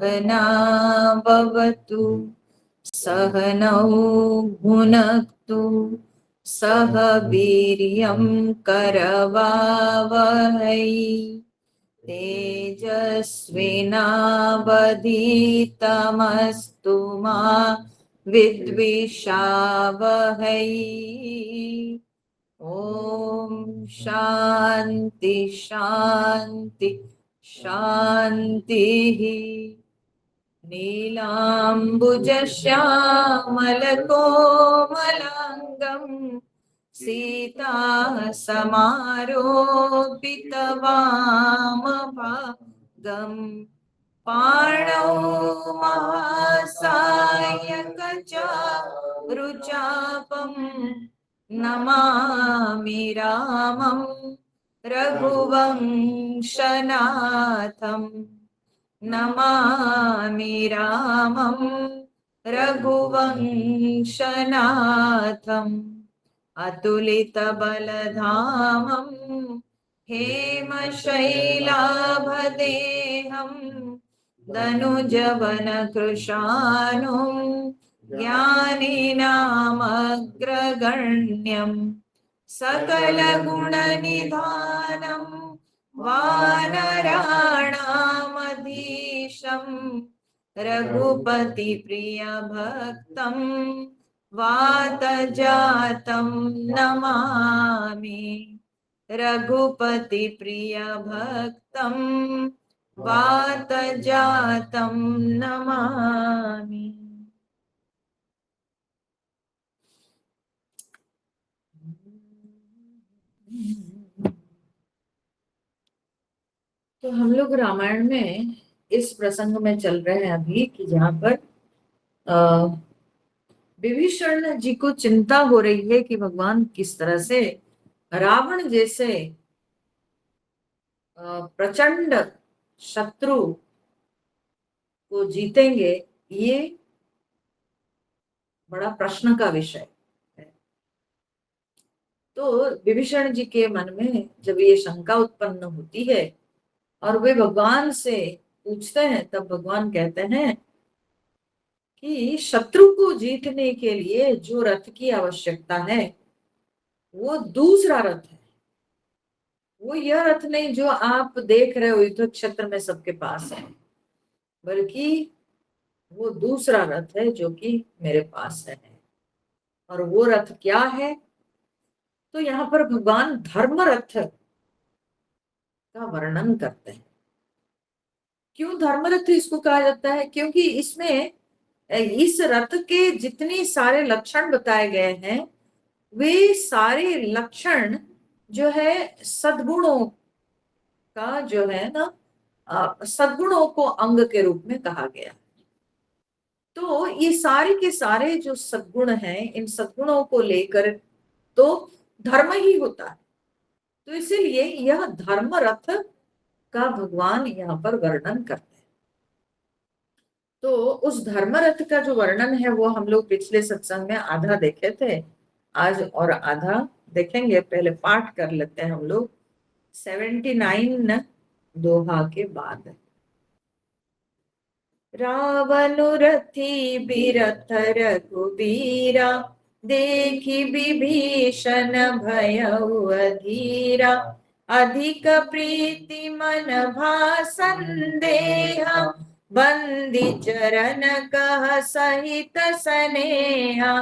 सहना भवतु सहनौ भुनक्तु सह वीर्यं करवावहै तेजस्विनावधीतमस्तु मा विद्विषावहै ॐ शान्ति शान्ति शान्तिः नीलाम्बुजश्यामलकोमलाङ्गम् सीता समारोपितवामभागम् पाणौ महासायकचारुचापम् नमामि रामं रघुवंशनाथम् नमामि रामं रघुवंशनाथम् अतुलितबलधामं हेमशैलाभदेहं दनुजवनकृशानुं ज्ञानिनामग्रगण्यं सकलगुणनिधानं वानराणामधीशं रघुपतिप्रियभक्तं वातजातं नमामि रघुपतिप्रियभक्तं वातजातं नमामि। तो हम लोग रामायण में इस प्रसंग में चल रहे हैं अभी कि जहाँ पर विभीषण जी को चिंता हो रही है कि भगवान किस तरह से रावण जैसे प्रचंड शत्रु को जीतेंगे। ये बड़ा प्रश्न का विषय है। तो विभीषण जी के मन में जब ये शंका उत्पन्न होती है और वे भगवान से पूछते हैं, तब भगवान कहते हैं कि शत्रु को जीतने के लिए जो रथ की आवश्यकता है वो दूसरा रथ है। वो यह रथ नहीं जो आप देख रहे हो युद्ध क्षेत्र में सबके पास है, बल्कि वो दूसरा रथ है जो कि मेरे पास है। और वो रथ क्या है? तो यहाँ पर भगवान धर्म रथ का वर्णन करते हैं। क्यों धर्म रथ इसको कहा जाता है? क्योंकि इसमें इस रथ के जितने सारे लक्षण बताए गए हैं वे सारे लक्षण जो है सद्गुणों का जो है ना, सद्गुणों को अंग के रूप में कहा गया। तो ये सारे के सारे जो सद्गुण हैं, इन सद्गुणों को लेकर तो धर्म ही होता है। तो इसीलिए यह धर्म रथ का भगवान यहाँ पर वर्णन करते हैं। तो उस धर्म रथ का जो वर्णन है वो हम लोग पिछले सत्संग में आधा देखे थे, आज और आधा देखेंगे। पहले पाठ कर लेते हैं हम लोग 79 दोहा के बाद। रावणुरथी बिरथ रघुबीरा देखी विभीषण भयउ अधीरा अधिक प्रीति मन भा संदेहा बंदी चरण कह सहित सनेहा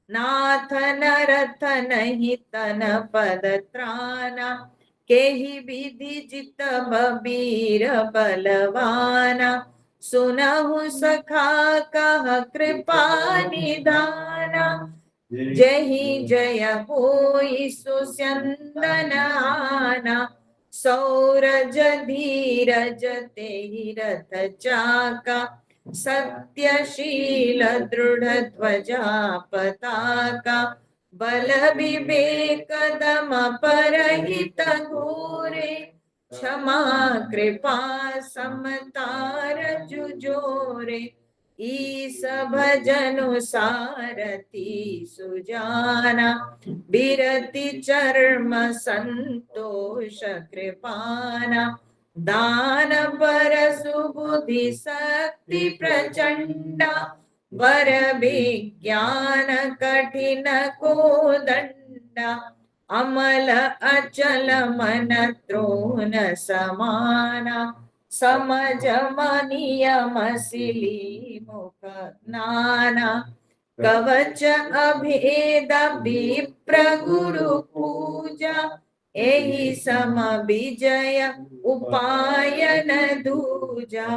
नाथ नरथ नहीं तन पद त्राना केहि विधि जित बबीर बलवाना सुनहु सखा कह कृपा निधाना जहि जय होई सुस्यंदन आना सौरज धीरज तेहि रथ चाका सत्यशील दृढ़ ध्वजा पताका बल विवेक दम परहित घोरे क्षमा कृपा समतार जुजोरे ईस भजनु सारथी सुजाना बिरति चर्म संतोष कृपाना दान पर सुबुद्धि शक्ति प्रचंडा, वर विज्ञान कठिन को दंडा, अमल अचल मन त्रोन समाना, समझ मनियम सिली मुख नाना, कवच अभेद विप्र गुरु पूजा, एहि सम विजय उपायन दूजा,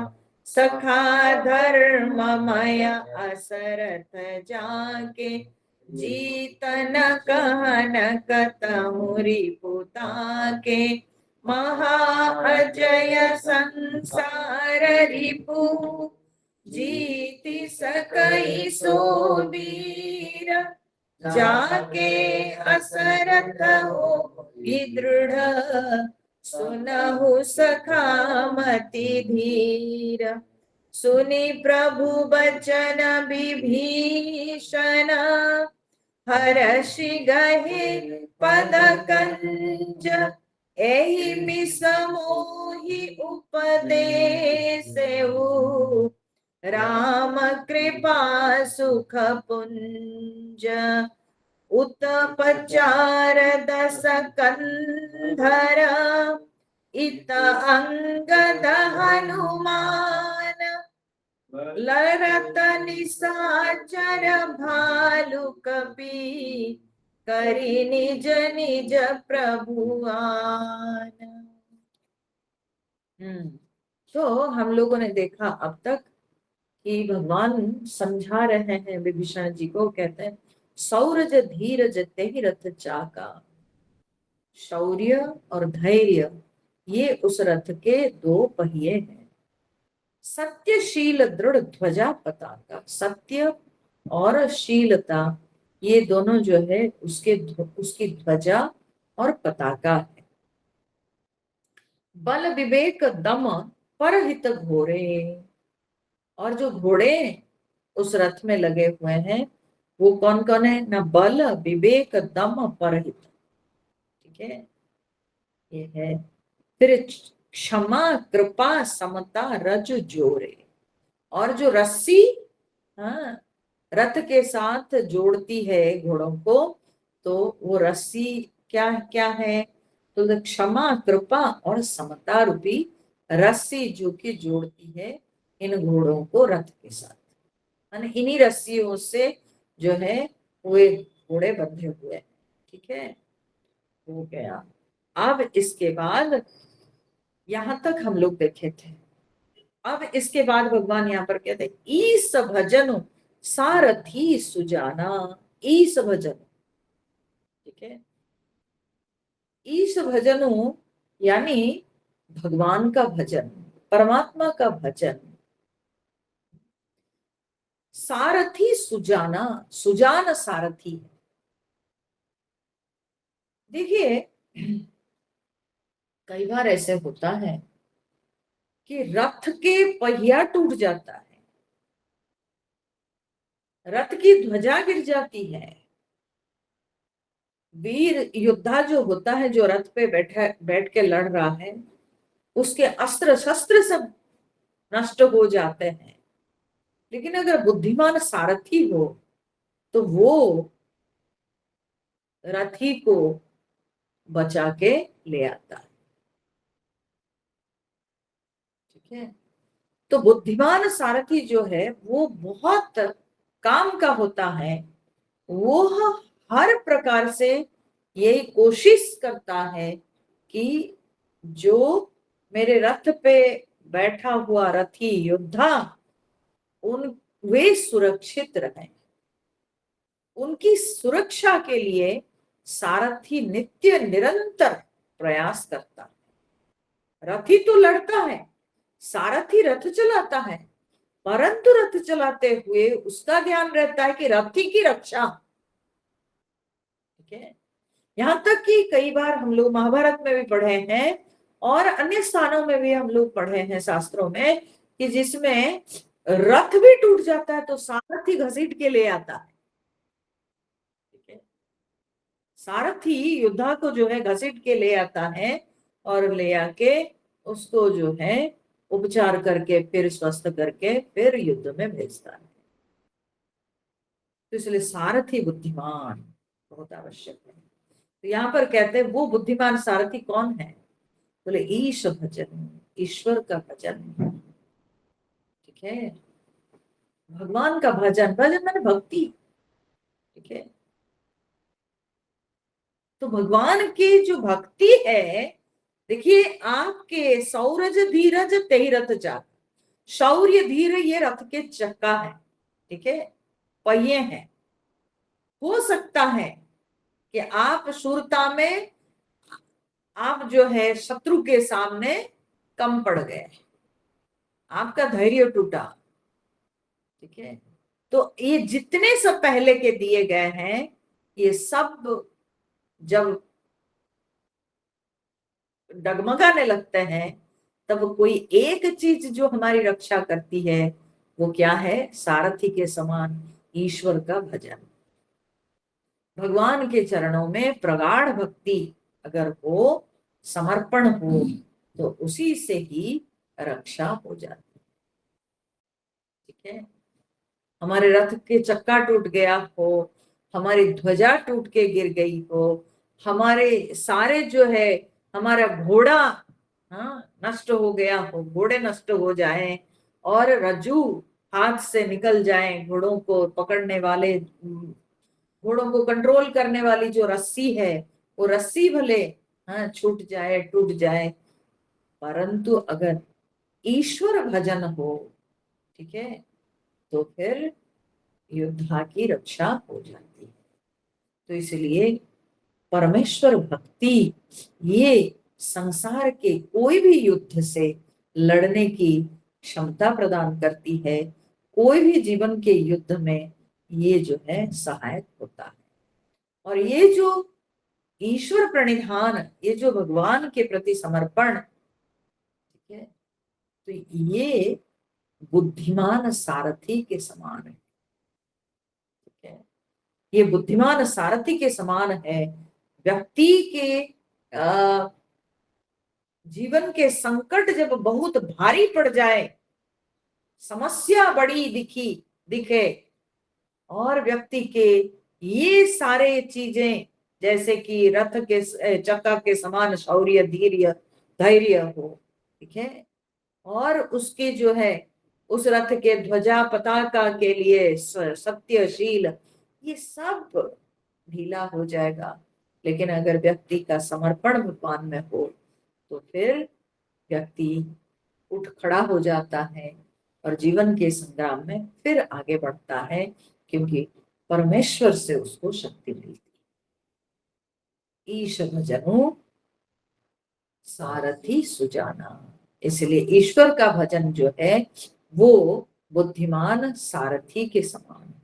सखा धर्ममय असरथ जाके, जीतन कहन कतमुरी पुता के, महा अजय संसार रिपु, जीति सकई सो वीर, जाके असरथ हो दृढ़, सुनहु सखा मति धीर, सुनि प्रभु बचन विभीषण, हर्षि गहे पद कंज, एहि मिस मोहि उपदेसेउ, राम कृपा सुख पुंज, उत्पचार दस कंधर, इत अंगद हनुमान, लरत निशाचर भालु कपि, करि निज निज प्रभुआन। तो हम लोगों ने देखा अब तक कि भगवान समझा रहे हैं विभीषण जी को, कहते हैं सौरज धीरज तेहि रथ चाका, शौर्य और धैर्य ये उस रथ के दो पहिए हैं, सत्यशील दृढ़ ध्वजा पताका, सत्य और शीलता ये दोनों जो है उसकी ध्वजा और पताका है, बल विवेक दम परहित घोरे, और जो घोड़े उस रथ में लगे हुए हैं वो कौन कौन है ना, बल विवेक दम परहित, ठीक है ये है, फिर क्षमा कृपा समता रज जोरे, और जो रस्सी हाँ रथ के साथ जोड़ती है घोड़ों को, तो वो रस्सी क्या क्या है, तो क्षमा कृपा और समता रूपी रस्सी जो कि जोड़ती है इन घोड़ों को रथ के साथ, इन्हीं रस्सियों से जो है वो घोड़े बंधे हुए हैं, ठीक है हो गया। अब इसके बाद यहां तक हम लोग देखे थे, अब इसके बाद भगवान यहाँ पर कहते हैं ईस भजन सारथी सुजाना, ईस भजन, ठीक है ईश भजनु यानी भगवान का भजन, परमात्मा का भजन, सारथी सुजाना, सुजान सारथी, देखिए कई बार ऐसे होता है कि रथ के पहिया टूट जाता है, रथ की ध्वजा गिर जाती है, वीर योद्धा जो होता है जो रथ पे बैठ के लड़ रहा है उसके अस्त्र शस्त्र सब नष्ट हो जाते हैं, लेकिन अगर बुद्धिमान सारथी हो तो वो रथी को बचा के ले आता है, ठीक है तो बुद्धिमान सारथी जो है वो बहुत काम का होता है, वो हर प्रकार से यही कोशिश करता है कि जो मेरे रथ पे बैठा हुआ रथी योद्धा उन वे सुरक्षित रहें, उनकी सुरक्षा के लिए सारथी नित्य निरंतर प्रयास करता है, रथी तो लड़ता है, सारथी रथ चलाता है, परंतु रथ चलाते हुए उसका ध्यान रहता है कि रथी की रक्षा, ठीक है यहाँ तक कि कई बार हम लोग महाभारत में भी पढ़े हैं और अन्य स्थानों में भी हम लोग पढ़े हैं शास्त्रों में कि जिसमें रथ भी टूट जाता है तो सारथी घसीट के ले आता है, ठीक है सारथी योद्धा को जो है घसीट के ले आता है और ले आके उसको जो है उपचार करके फिर स्वस्थ करके फिर युद्ध में भेजता है। तो इसलिए सारथी बुद्धिमान बहुत आवश्यक है। तो यहाँ पर कहते हैं वो बुद्धिमान सारथी कौन है? बोले ईश भजन, ईश्वर का भजन। ठीक है, भगवान का भजन, भजन मैंने भक्ति। ठीक है, तो भगवान की जो भक्ति है, देखिए आपके सौरज धीरज तेहि रथ जा, शौर्य धीर ये रथ के चक्का है। ठीक है, पहिए हैं। हो सकता है कि आप शूरता में आप जो है शत्रु के सामने कम पड़ गए, आपका धैर्य टूटा। ठीक है, तो ये जितने सब पहले के दिए गए हैं, ये सब जब डगमगाने लगते हैं, तब कोई एक चीज जो हमारी रक्षा करती है, वो क्या है? सारथी के समान ईश्वर का भजन। भगवान के चरणों में प्रगाढ़ भक्ति अगर हो, समर्पण हो, तो उसी से ही रक्षा हो जाती है। ठीक है, हमारे रथ के चक्का टूट गया हो, हमारी ध्वजा टूट के गिर गई हो, हमारे सारे जो है हमारा घोड़ा नष्ट हो गया हो, घोड़े नष्ट हो जाए और रज्जू हाथ से निकल जाए, घोड़ों को पकड़ने वाले, घोड़ों को कंट्रोल करने वाली जो रस्सी है, वो रस्सी भले छूट जाए, टूट जाए, परंतु अगर ईश्वर भजन हो, ठीक है, तो फिर योद्धा की रक्षा हो जाती है। तो इसलिए परमेश्वर भक्ति ये संसार के कोई भी युद्ध से लड़ने की क्षमता प्रदान करती है, कोई भी जीवन के युद्ध में ये जो है सहायक होता है। और ये जो ईश्वर प्रणिधान, ये जो भगवान के प्रति समर्पण, ठीक है, तो ये बुद्धिमान सारथी के समान है। ठीक है, ये बुद्धिमान सारथी के समान है। व्यक्ति के जीवन के संकट जब बहुत भारी पड़ जाए, समस्या बड़ी दिखे, और व्यक्ति के ये सारे चीजें जैसे कि रथ के चक्का के समान शौर्य धैर्य धैर्य हो, ठीक है, और उसके जो है उस रथ के ध्वजा पताका के लिए सत्यशील, ये सब ढीला हो जाएगा। लेकिन अगर व्यक्ति का समर्पण भगवान में हो, तो फिर व्यक्ति उठ खड़ा हो जाता है और जीवन के संग्राम में फिर आगे बढ़ता है, क्योंकि परमेश्वर से उसको शक्ति मिलती है। ईश भजनो सारथी सुजाना, इसलिए ईश्वर का भजन जो है वो बुद्धिमान सारथी के समान है।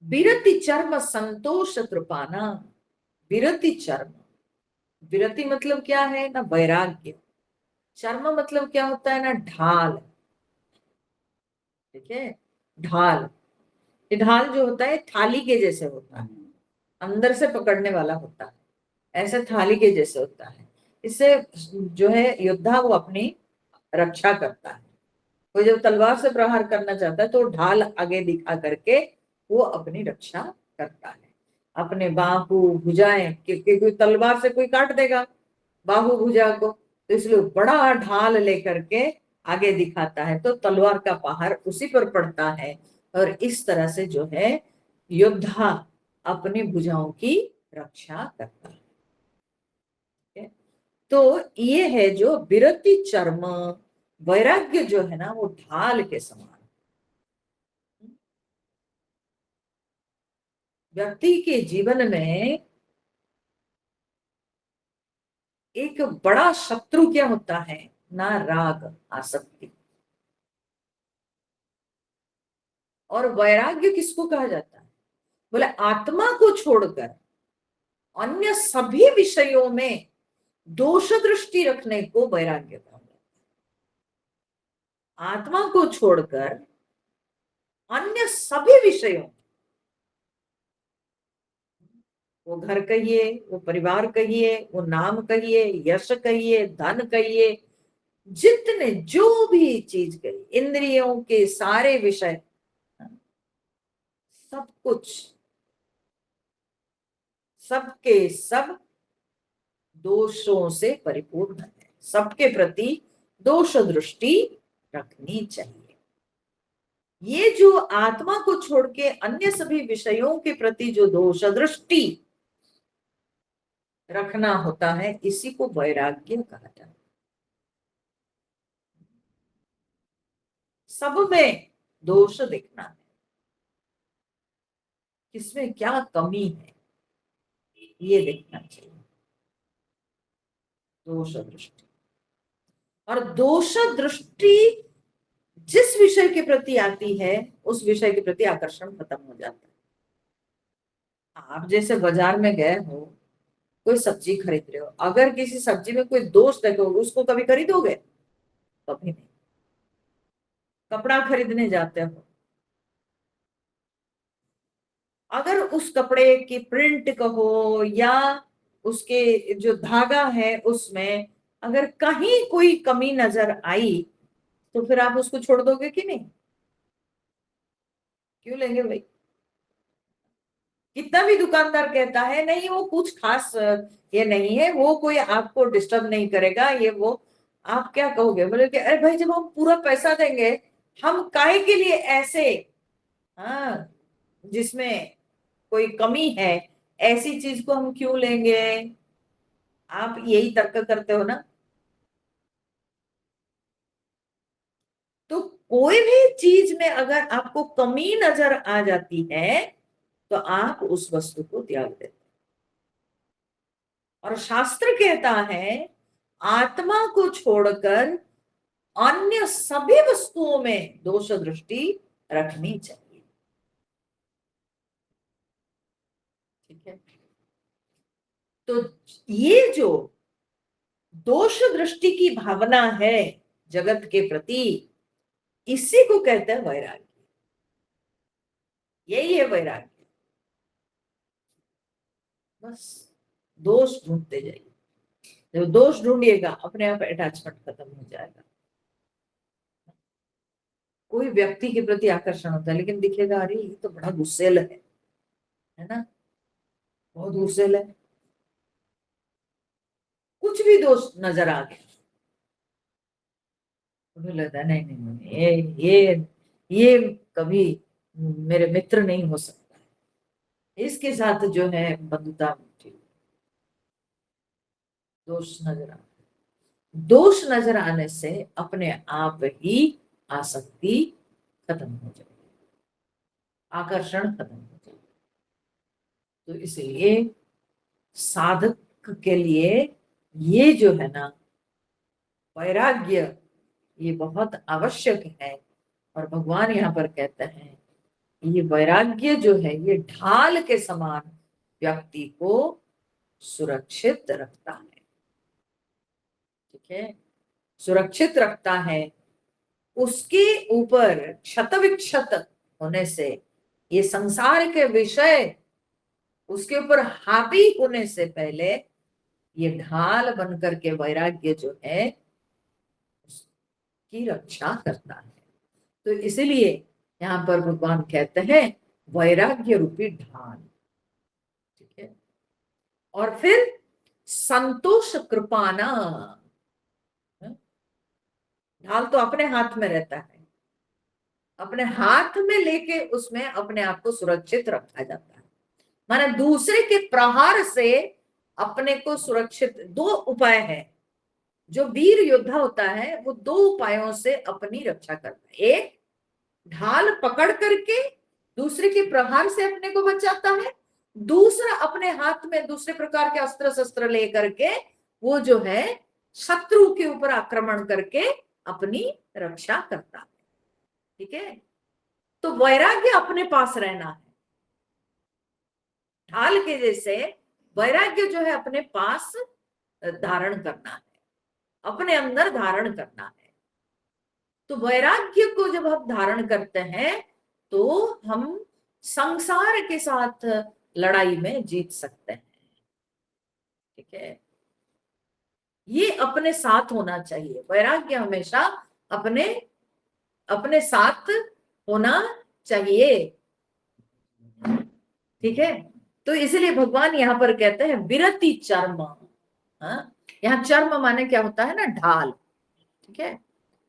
विरति चर्म संतोष कृपाना, विरति चर्म, विरति मतलब क्या है ना? वैराग्य। चर्म मतलब क्या होता है ना? ढाल। ठीक है, ढाल, ये ढाल जो होता है थाली के जैसे होता है, अंदर से पकड़ने वाला होता है, ऐसे थाली के जैसे होता है। इससे जो है योद्धा वो अपनी रक्षा करता है। वो जब तलवार से प्रहार करना चाहता है तो ढाल आगे दिखा करके वो अपनी रक्षा करता है। अपने बाहु भुजाएं, क्योंकि कोई तलवार से कोई काट देगा बाहु भुजा को, तो इसलिए बड़ा ढाल लेकर के आगे दिखाता है, तो तलवार का प्रहार उसी पर पड़ता है। और इस तरह से जो है योद्धा अपनी भुजाओं की रक्षा करता है। ठीक है? तो ये है जो विरति चर्म, वैराग्य जो है ना वो ढाल के समान। व्यक्ति के जीवन में एक बड़ा शत्रु क्या होता है ना? राग, आसक्ति। और वैराग्य किसको कहा जाता है? बोले आत्मा को छोड़कर अन्य सभी विषयों में दोष दृष्टि रखने को वैराग्य कहा जाता है। आत्मा को छोड़कर अन्य सभी विषयों, वो घर कहिए, वो परिवार कहिए, वो नाम कहिए, यश कहिए, धन कहिए, जितने जो भी चीज कहिए, इंद्रियों के सारे विषय, सब कुछ, सबके सब दोषों से परिपूर्ण है। सबके प्रति दोष दृष्टि रखनी चाहिए। ये जो आत्मा को छोड़ के अन्य सभी विषयों के प्रति जो दोष दृष्टि रखना होता है, इसी को वैराग्य कहा जाता है। सब में दोष देखना है, किसमें क्या कमी है ये देखना चाहिए। दोष दृष्टि, और दोष दृष्टि जिस विषय के प्रति आती है, उस विषय के प्रति आकर्षण खत्म हो जाता है। आप जैसे बाजार में गए हो, कोई सब्जी खरीद रहे हो, अगर किसी सब्जी में कोई दोष देखोगे, उसको कभी खरीदोगे? कभी नहीं। कपड़ा खरीदने जाते हो, अगर उस कपड़े की प्रिंट कहो या उसके जो धागा है उसमें अगर कहीं कोई कमी नजर आई, तो फिर आप उसको छोड़ दोगे कि नहीं? क्यों लेंगे भाई? कितना भी दुकानदार कहता है नहीं वो कुछ खास ये नहीं है, वो कोई आपको डिस्टर्ब नहीं करेगा, ये वो, आप क्या कहोगे? बोले कि अरे भाई, जब हम पूरा पैसा देंगे, हम काहे के लिए ऐसे, हाँ, जिसमें कोई कमी है, ऐसी चीज को हम क्यों लेंगे? आप यही तर्क करते हो ना? तो कोई भी चीज में अगर आपको कमी नजर आ जाती है, तो आप उस वस्तु को त्याग देते। और शास्त्र कहता है आत्मा को छोड़कर अन्य सभी वस्तुओं में दोष दृष्टि रखनी चाहिए। ठीक है? तो ये जो दोष दृष्टि की भावना है जगत के प्रति, इसी को कहते हैं वैराग्य। यही है वैराग्य। बस दोष ढूंढते जाइए, जब दोष ढूंढिएगा अपने आप अटैचमेंट खत्म हो जाएगा। कोई व्यक्ति के प्रति आकर्षण होता है, लेकिन दिखेगा अरे ये तो बड़ा गुस्सेल है ना, बहुत गुस्सेल है, कुछ भी दोष नजर आ गया, मुझे लगता है नहीं नहीं नहीं, ये कभी मेरे मित्र नहीं हो सकता, इसके साथ जो है बंधुता, दोष नजर आ, दोष नजर आने से अपने आप ही आसक्ति खत्म हो जाएगी, आकर्षण खत्म हो जाएगा। तो इसलिए साधक के लिए ये जो है ना वैराग्य, ये बहुत आवश्यक है। और भगवान यहाँ पर कहते हैं ये वैराग्य जो है ये ढाल के समान व्यक्ति को सुरक्षित रखता है। ठीक है? सुरक्षित रखता है, उसके ऊपर क्षत विक्षत होने से, ये संसार के विषय उसके ऊपर हावी होने से पहले ये ढाल बनकर के वैराग्य जो है उसकी रक्षा करता है। तो इसीलिए यहाँ पर भगवान कहते हैं वैराग्य रूपी ढाल। ठीक है? और फिर संतोष कृपाना, ढाल तो अपने हाथ में रहता है, अपने हाथ में लेके उसमें अपने आप को सुरक्षित रखा जाता है। माने दूसरे के प्रहार से अपने को सुरक्षित, दो उपाय है। जो वीर योद्धा होता है वो दो उपायों से अपनी रक्षा करता है। एक, ढाल पकड़ करके दूसरे के प्रहार से अपने को बचाता है। दूसरा, अपने हाथ में दूसरे प्रकार के अस्त्र शस्त्र लेकर के वो जो है शत्रु के ऊपर आक्रमण करके अपनी रक्षा करता है। ठीक है? तो वैराग्य अपने पास रहना है, ढाल के जैसे वैराग्य जो है अपने पास धारण करना है, अपने अंदर धारण करना है। तो वैराग्य को जब हम धारण करते हैं तो हम संसार के साथ लड़ाई में जीत सकते हैं। ठीक है, ये अपने साथ होना चाहिए। वैराग्य हमेशा अपने अपने साथ होना चाहिए। ठीक है, तो इसलिए भगवान यहाँ पर कहते हैं विरति चर्म। हाँ, यहाँ चर्म माने क्या होता है ना, ढाल। ठीक है,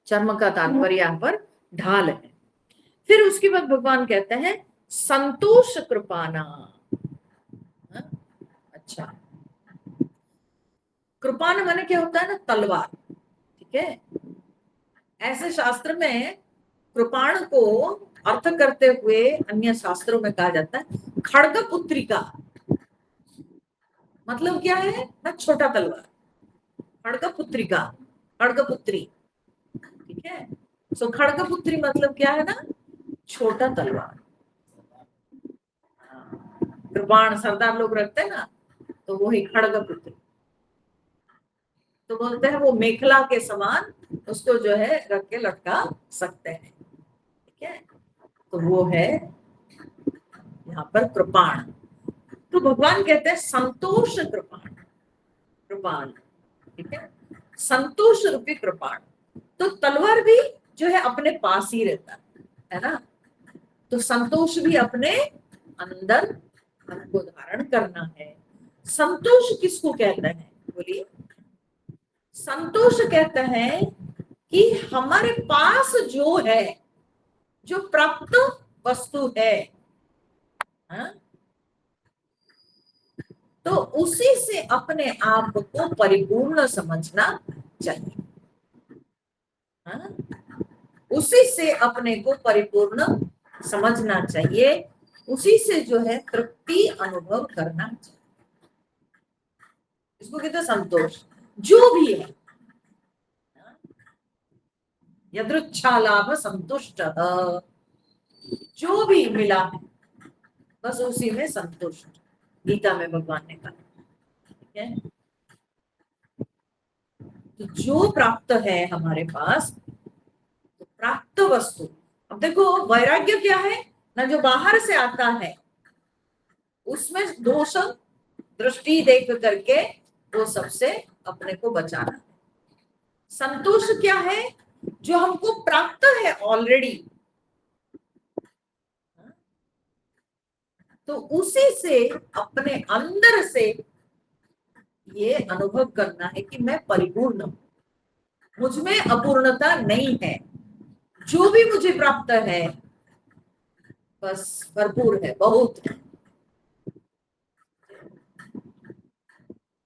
चर्म का तात्पर्य यहाँ पर ढाल है। फिर उसके बाद भगवान कहते हैं संतोष कृपाना। हाँ, अच्छा, कृपान माने क्या होता है ना, तलवार। ठीक है, ऐसे शास्त्र में कृपाण को अर्थ करते हुए अन्य शास्त्रों में कहा जाता है खड़ग पुत्रिका। मतलब क्या है ना, छोटा तलवार, खड़ग पुत्रिका, खड़ग पुत्री। ठीक है, सो खड़ग पुत्री मतलब क्या है ना, छोटा तलवार। कृपाण सरदार लोग रखते हैं ना, तो वो ही खड़ग पुत्री। तो बोलते हैं वो मेखला के समान उसको जो है रख के लटका सकते हैं। ठीक है, तो वो है यहाँ पर कृपाण। तो भगवान कहते हैं संतोष कृपाण, कृपाण। ठीक है, संतोष रूपी कृपाण। तो तलवार भी जो है अपने पास ही रहता है ना, तो संतोष भी अपने अंदर हमको धारण करना है। संतोष किसको कहते हैं, बोलिए। संतोष कहते हैं कि हमारे पास जो है, जो प्राप्त वस्तु है, हाँ? तो उसी से अपने आप को परिपूर्ण समझना चाहिए। हाँ? उसी से अपने को परिपूर्ण समझना चाहिए, उसी से जो है तृप्ति अनुभव करना चाहिए। इसको कहते हैं संतोष। जो भी है, यदृच्छा लाभ संतुष्ट, जो भी मिला है बस उसी में संतुष्ट, गीता में भगवान ने कहा। ठीक है, तो जो प्राप्त है हमारे पास, तो प्राप्त वस्तु। अब देखो वैराग्य क्या है ना, जो बाहर से आता है उसमें दोष दृष्टि देख करके वो सबसे अपने को बचाना। संतोष क्या है, जो हमको प्राप्त है ऑलरेडी, तो उसी से अपने अंदर से ये अनुभव करना है कि मैं परिपूर्ण हूं, मुझमें अपूर्णता नहीं है, जो भी मुझे प्राप्त है बस भरपूर है, बहुत है।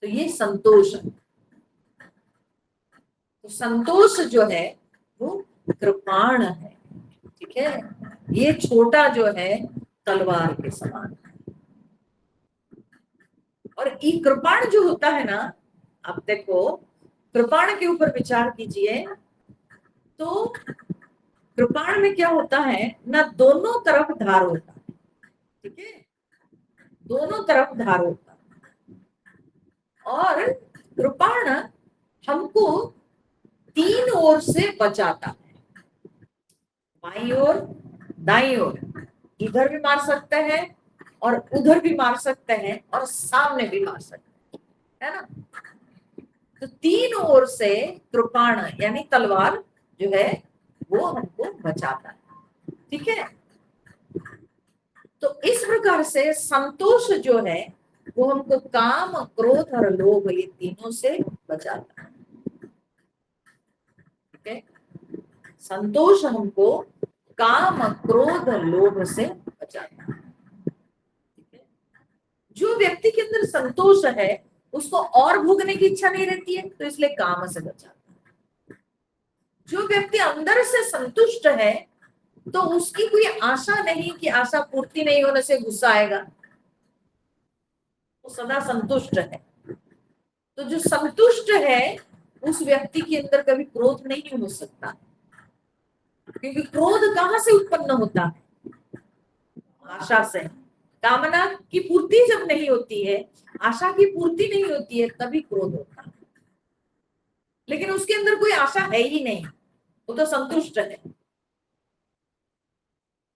तो ये संतोष है। तो संतोष जो है वो कृपाण है। ठीक है, ये छोटा जो है तलवार के समान। और ये कृपाण जो होता है ना, आप देखो कृपाण के ऊपर विचार कीजिए, तो कृपाण में क्या होता है ना, दोनों तरफ धार होता है। ठीक है, दोनों तरफ धार होता है। और कृपाण हमको तीन ओर से बचाता है, बाईं ओर, दाईं ओर, इधर भी मार सकते हैं और उधर भी मार सकते हैं और सामने भी मार सकते हैं, है ना। तो तीन ओर से कृपाण यानी तलवार जो है वो हमको बचाता है। ठीक है, तो इस प्रकार से संतोष जो है वो हमको काम, क्रोध और लोभ, ये तीनों से बचाता है। ठीक है, संतोष हमको काम, क्रोध, लोभ से बचाता है। ठीक है, जो व्यक्ति के अंदर संतोष है उसको और भोगने की इच्छा नहीं रहती है, तो इसलिए काम से बचाता है। जो व्यक्ति अंदर से संतुष्ट है तो उसकी कोई आशा नहीं कि आशा पूर्ति नहीं होने से गुस्सा आएगा, वो सदा संतुष्ट है। तो जो संतुष्ट है उस व्यक्ति के अंदर कभी क्रोध नहीं हो सकता, क्योंकि क्रोध कहां से उत्पन्न होता है, आशा से। कामना की पूर्ति जब नहीं होती है, आशा की पूर्ति नहीं होती है, तभी क्रोध होता है। लेकिन उसके अंदर कोई आशा है ही नहीं, वो तो संतुष्ट है।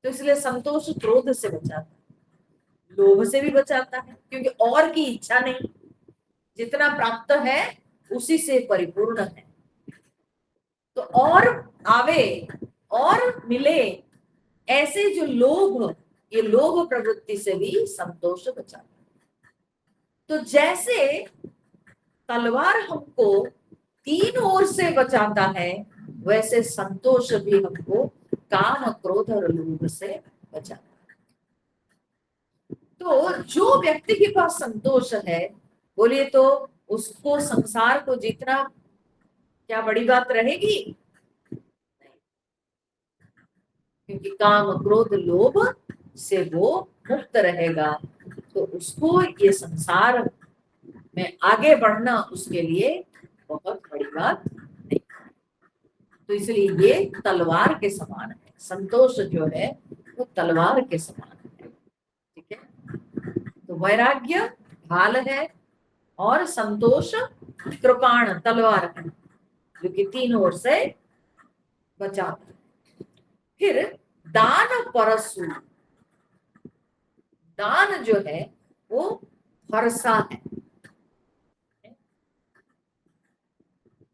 तो इसलिए संतोष क्रोध से बचाता है। लोभ से भी बचाता है, क्योंकि और की इच्छा नहीं, जितना प्राप्त है उसी से परिपूर्ण है। तो और आवे और मिले, ऐसे जो लोभ, ये लोभ प्रवृत्ति से भी संतोष बचाता है। तो जैसे तलवार हमको तीन ओर से बचाता है, वैसे संतोष भी हमको काम क्रोध और लोभ से बचाता है। तो जो व्यक्ति के पास संतोष है, बोलिए तो उसको संसार को जीतना क्या बड़ी बात रहेगी? क्योंकि काम क्रोध लोभ से वो मुक्त रहेगा, तो उसको ये संसार में आगे बढ़ना उसके लिए बहुत बड़ी बात नहीं। तो इसलिए ये तलवार के समान है, संतोष जो है वो तलवार के समान है। ठीक है, तो वैराग्य ढाल है और संतोष कृपाण तलवार है, जो कि तीन ओर से बचाता है। फिर दान परशु, दान जो है वो फरसा है।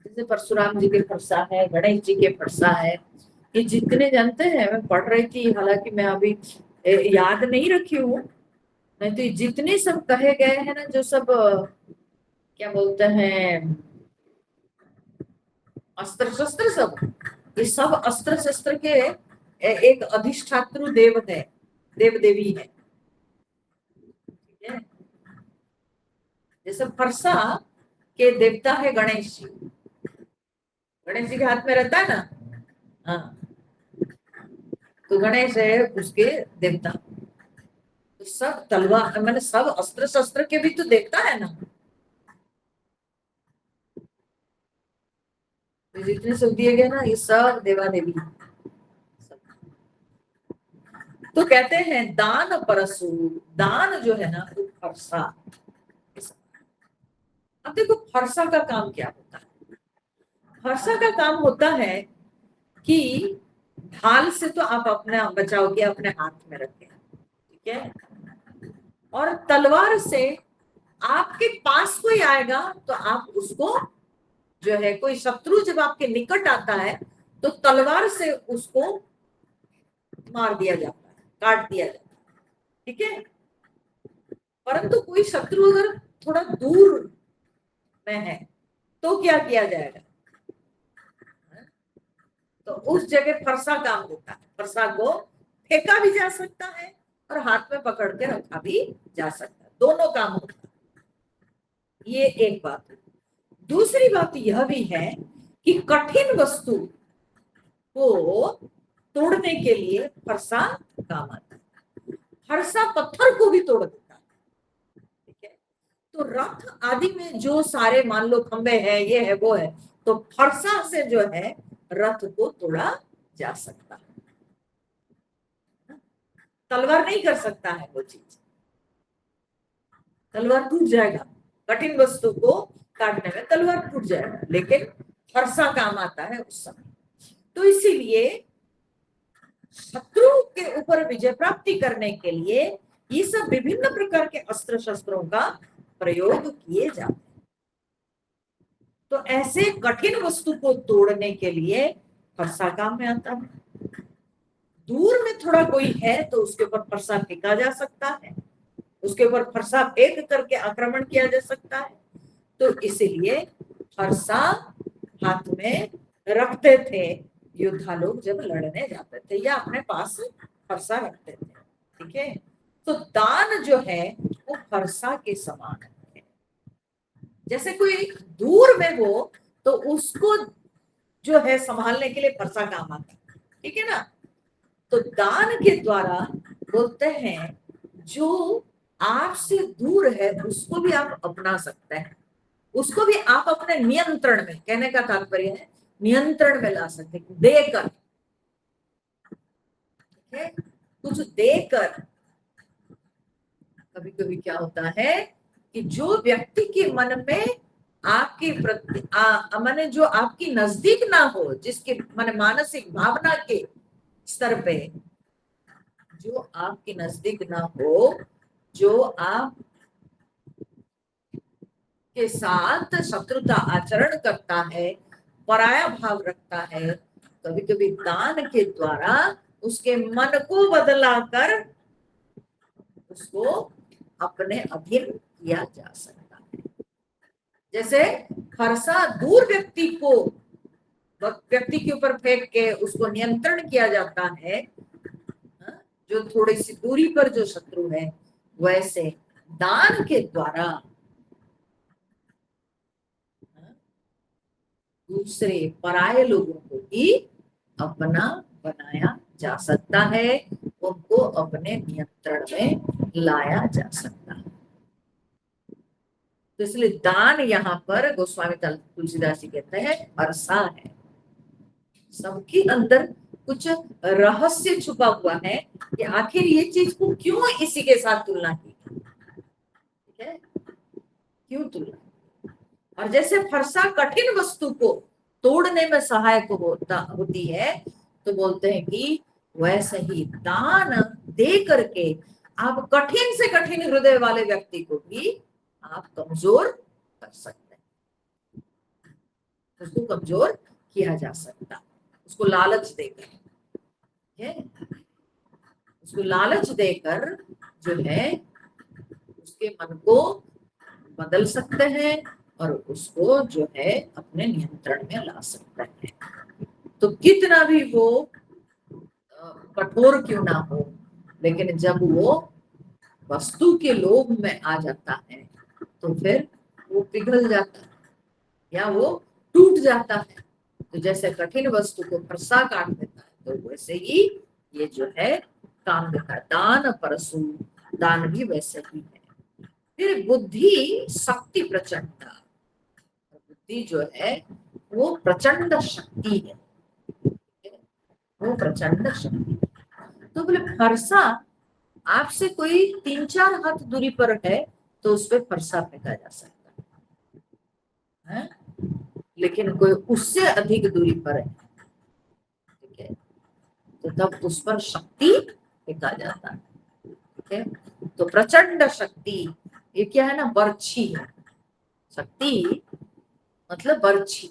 जैसे परशुराम जी के फरसा है, गणेश जी के फरसा है, ये जितने जानते हैं, मैं पढ़ रही थी, हालांकि मैं अभी याद नहीं रखी हूँ, नहीं तो जितने सब कहे गए हैं ना, जो सब क्या बोलते हैं अस्त्र शस्त्र, सब ये सब अस्त्र शस्त्र के एक अधिष्ठात्रु देव है, देव देवी है। ठीक है, जैसे फरसा के देवता है गणेश जी, गणेश जी के हाथ में रहता है ना, हाँ, तो गणेश है उसके देवता। तो सब तलवार मैंने सब अस्त्र शस्त्र के भी तो देवता है ना, तो जितने सब दिए गए ना, ये सब देवा देवी। तो कहते हैं दान परशु, दान जो है ना वो फरसा। अब देखो फरसा का काम क्या होता है? फरसा का काम होता है कि ढाल से तो आप अपना बचाव के अपने हाथ में रखें, ठीक है, और तलवार से आपके पास कोई आएगा तो आप उसको जो है, कोई शत्रु जब आपके निकट आता है तो तलवार से उसको मार दिया जाता है, काट दिया जाता है। ठीक है, परंतु कोई शत्रु अगर थोड़ा दूर में है तो क्या किया जाएगा? तो उस जगह फरसा काम होता है। फरसा को फेंका भी जा सकता है और हाथ में पकड़ के रखा भी जा सकता है, दोनों काम होता है। ये एक बात है। दूसरी बात यह भी है कि कठिन वस्तु को तोड़ने के लिए फरसा काम आता है। फरसा पत्थर को भी तोड़ देता है। ठीक है, तो रथ आदि में जो सारे मान लो खंबे हैं, ये है वो है, तो फरसा से जो है रथ को तोड़ा जा सकता है। तलवार नहीं कर सकता है वो चीज, तलवार टूट जाएगा, कठिन वस्तु को काटने में तलवार टूट जाएगा, लेकिन फरसा काम आता है उस समय। तो इसीलिए शत्रु के ऊपर विजय प्राप्ति करने के लिए ये सब विभिन्न प्रकार के अस्त्र शस्त्रों का प्रयोग किए जाते हैं। तो ऐसे कठिन वस्तु को तोड़ने के लिए फरसा काम में आता है। दूर में थोड़ा कोई है तो उसके ऊपर फरसा फेंका जा सकता है, उसके ऊपर फरसा फेंक करके आक्रमण किया जा सकता है। तो इसीलिए फरसा हाथ में रखते थे योद्धा लोग जब लड़ने जाते थे, या अपने पास फरसा रखते थे। ठीक है, तो दान जो है वो फरसा के समान है। जैसे कोई दूर में हो तो उसको जो है संभालने के लिए फरसा काम आता है। ठीक है ना, तो दान के द्वारा बोलते हैं जो आपसे दूर है उसको भी आप अपना सकते हैं, उसको भी आप अपने नियंत्रण में, कहने का तात्पर्य है नियंत्रण में ला सकते हैं देकर। ठीक है, कुछ देकर। कभी कभी क्या होता है कि जो व्यक्ति के मन में आपके प्रति माने जो आपकी नजदीक ना हो, जिसके माने मानसिक भावना के स्तर पे जो आपके नजदीक ना हो, जो आप के साथ शत्रुता आचरण करता है, पराया भाव रखता है, कभी कभी दान के द्वारा उसके मन को बदलाकर उसको अपने अधीन किया जा सकता है। जैसे फरसा दूर व्यक्ति के ऊपर फेंक के उसको नियंत्रण किया जाता है, जो थोड़ी सी दूरी पर जो शत्रु है, वैसे दान के द्वारा दूसरे पराये लोगों को भी अपना बनाया जा सकता है, उनको अपने नियंत्रण में लाया जा सकता है। तो इसलिए दान यहाँ पर गोस्वामी तुलसीदास जी कहते हैं अरसा है। सबके अंदर कुछ रहस्य छुपा हुआ है कि आखिर ये चीज को क्यों इसी के साथ तुलना की, ठीक है, क्यों तुलना। और जैसे फरसा कठिन वस्तु को तोड़ने में सहायक होती है, तो बोलते हैं कि वैसे ही दान दे करके आप कठिन से कठिन हृदय वाले व्यक्ति को भी आप कमजोर कर सकते हैं, उसको कमजोर किया जा सकता, उसको लालच देकर, उसको लालच देकर जो है उसके मन को बदल सकते हैं और उसको जो है अपने नियंत्रण में ला सकते हैं। तो कितना भी वो कठोर क्यों ना हो, लेकिन जब वो वस्तु के लोभ में आ जाता है तो फिर वो पिघल जाता है या वो टूट जाता है। तो जैसे कठिन वस्तु को फरसा काट देता है, तो वैसे ही ये जो है काम देता है। दान परशु, दान भी वैसे ही है। फिर बुद्धि शक्ति प्रचंड, बुद्धि जो है वो प्रचंड शक्ति है, वो प्रचंड शक्ति। तो बोले फरसा आपसे कोई 3-4 हाथ दूरी पर है तो उस पर फरसा फेंका जा सकता है, लेकिन कोई उससे अधिक दूरी पर है, ठीक है, तो तब उस पर शक्ति फेंका जाता है, ठीक है। तो प्रचंड शक्ति ये क्या है ना, बर्छी है। शक्ति मतलब बर्छी,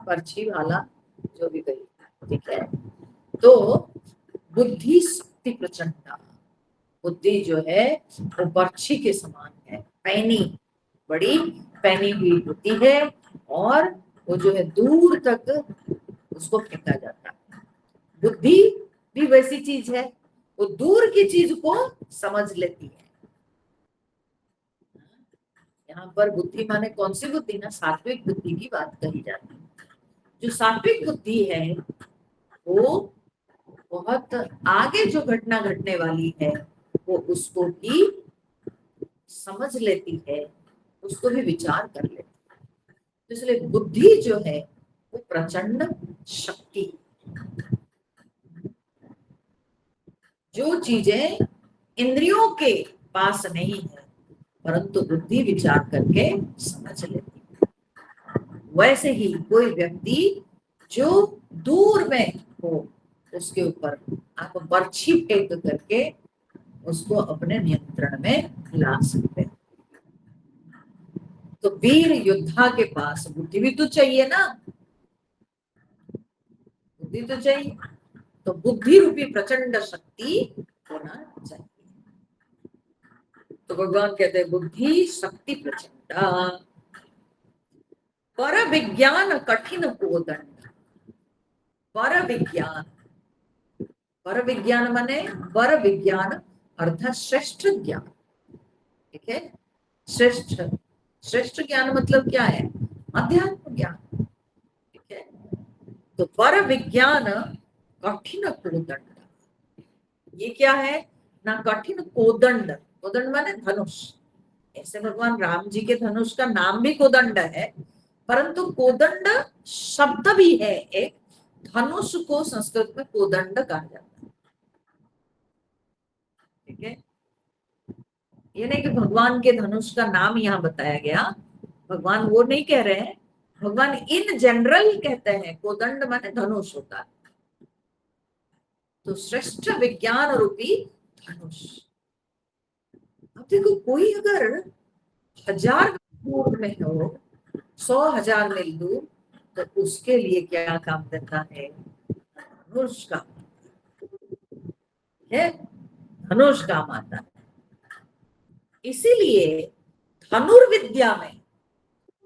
बर्छी वाला जो भी कही, ठीक है। तो बुद्धि शक्ति प्रचंड, बुद्धि जो है वो बर्छी के समान है, पैनी, बड़ी पैनी हुई होती है, और वो जो है दूर तक उसको फेंका जाता है। बुद्धि भी वैसी चीज है, वो दूर की चीज को समझ लेती है। यहाँ पर बुद्धि माने कौन सी बुद्धि ना, सात्विक बुद्धि की बात कही जाती है। जो सात्विक बुद्धि है वो बहुत आगे जो घटना घटने वाली है वो उसको भी समझ लेती है, उसको भी विचार कर लेती है। तो इसलिए बुद्धि जो है वो प्रचंड शक्ति, जो चीजें इंद्रियों के पास नहीं है परंतु बुद्धि विचार करके समझ लेती है। वैसे ही कोई व्यक्ति जो दूर में हो उसके ऊपर आप बर्छी फेंक करके उसको अपने नियंत्रण में ला सकते हैं। तो वीर योद्धा के पास बुद्धि भी तो चाहिए ना, बुद्धि तो चाहिए, तो बुद्धि रूपी प्रचंड शक्ति होना चाहिए। तो भगवान कहते हैं बुद्धि शक्ति प्रचंड, पर विज्ञान कठिन कोदंड। पर विज्ञान, पर विज्ञान माने पर विज्ञान अर्थात श्रेष्ठ ज्ञान, ठीक है। श्रेष्ठ, श्रेष्ठ ज्ञान मतलब क्या है, अध्यात्म ज्ञान, ठीक है। तो पर विज्ञान कठिन कोदंड, ये क्या है ना, कठिन कोदंड, कोदंड माने धनुष। ऐसे भगवान राम जी के धनुष का नाम भी कोदंड है, परंतु कोदंड शब्द भी है एक, धनुष को संस्कृत में कोदंड कहा जाता है, ठीक है। ये नहीं कि भगवान के धनुष का नाम यहाँ बताया गया, भगवान वो नहीं कह रहे हैं, भगवान इन जनरल कहते हैं कोदंड माने धनुष होता है, तो श्रेष्ठ विज्ञान रूपी धनुष। अब देखो, कोई अगर 1000 दूर में हो, 100,000 मील दूर, तो उसके लिए क्या काम करता है? धनुष का है, धनुष काम आता है। इसीलिए धनुर्विद्या में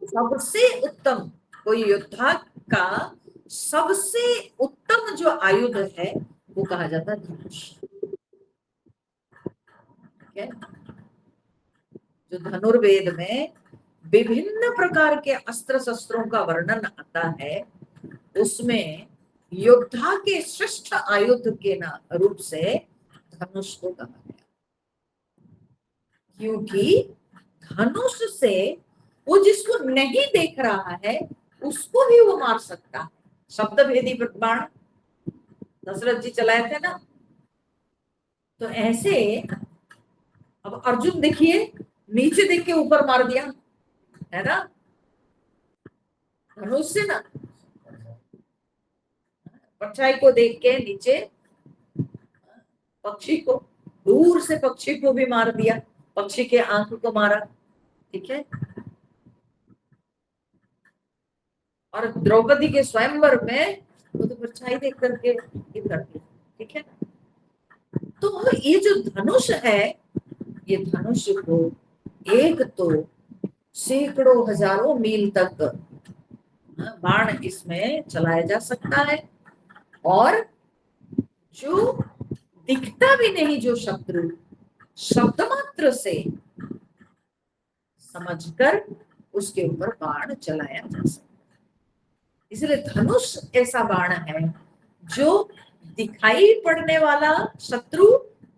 सबसे उत्तम, कोई योद्धा का सबसे उत्तम जो आयुध है वो कहा जाता है धनुष। ठीक है? जो धनुर्वेद में विभिन्न प्रकार के अस्त्र शस्त्रों का वर्णन आता है, उसमें योद्धा के श्रेष्ठ आयुध के रूप से धनुष को कहा गया, क्योंकि धनुष से वो जिसको नहीं देख रहा है उसको भी वो मार सकता है। शब्द भेदी बाण दशरथ जी चलाए थे ना, तो ऐसे अब अर्जुन देखिए, नीचे देख के ऊपर मार दिया, है ना, धनुष से ना, परछाई को देख के नीचे, पक्षी को, दूर से पक्षी को भी मार दिया, पक्षी के आंख को मारा। ठीक है? और द्रौपदी के स्वयंवर में वो तो परछाई देख करके ये कर दिया। ठीक है? तो ये जो धनुष है, ये धनुष को एक तो सैकड़ों हजारों मील तक बाण इसमें चलाया जा सकता है, और जो दिखता भी नहीं, जो शत्रु, शब्द मात्र से समझकर उसके ऊपर बाण चलाया जा सकता है। इसलिए धनुष ऐसा बाण है जो दिखाई पड़ने वाला शत्रु,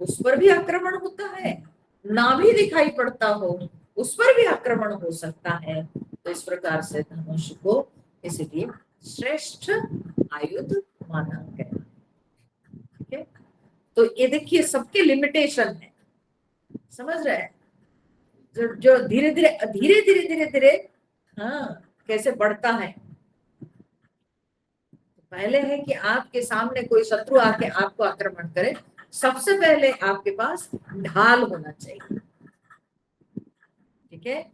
उस पर भी आक्रमण होता है, ना भी दिखाई पड़ता हो उस पर भी आक्रमण हो सकता है। तो इस प्रकार से धनुष को इसलिए श्रेष्ठ आयुध माना गया। ठीक है? तो ये देखिए, सबके लिमिटेशन है, समझ रहे हैं? जो धीरे धीरे धीरे धीरे धीरे धीरे हाँ कैसे बढ़ता है। पहले है कि आपके सामने कोई शत्रु आके आपको आक्रमण करे, सबसे पहले आपके पास ढाल होना चाहिए। ठीक है?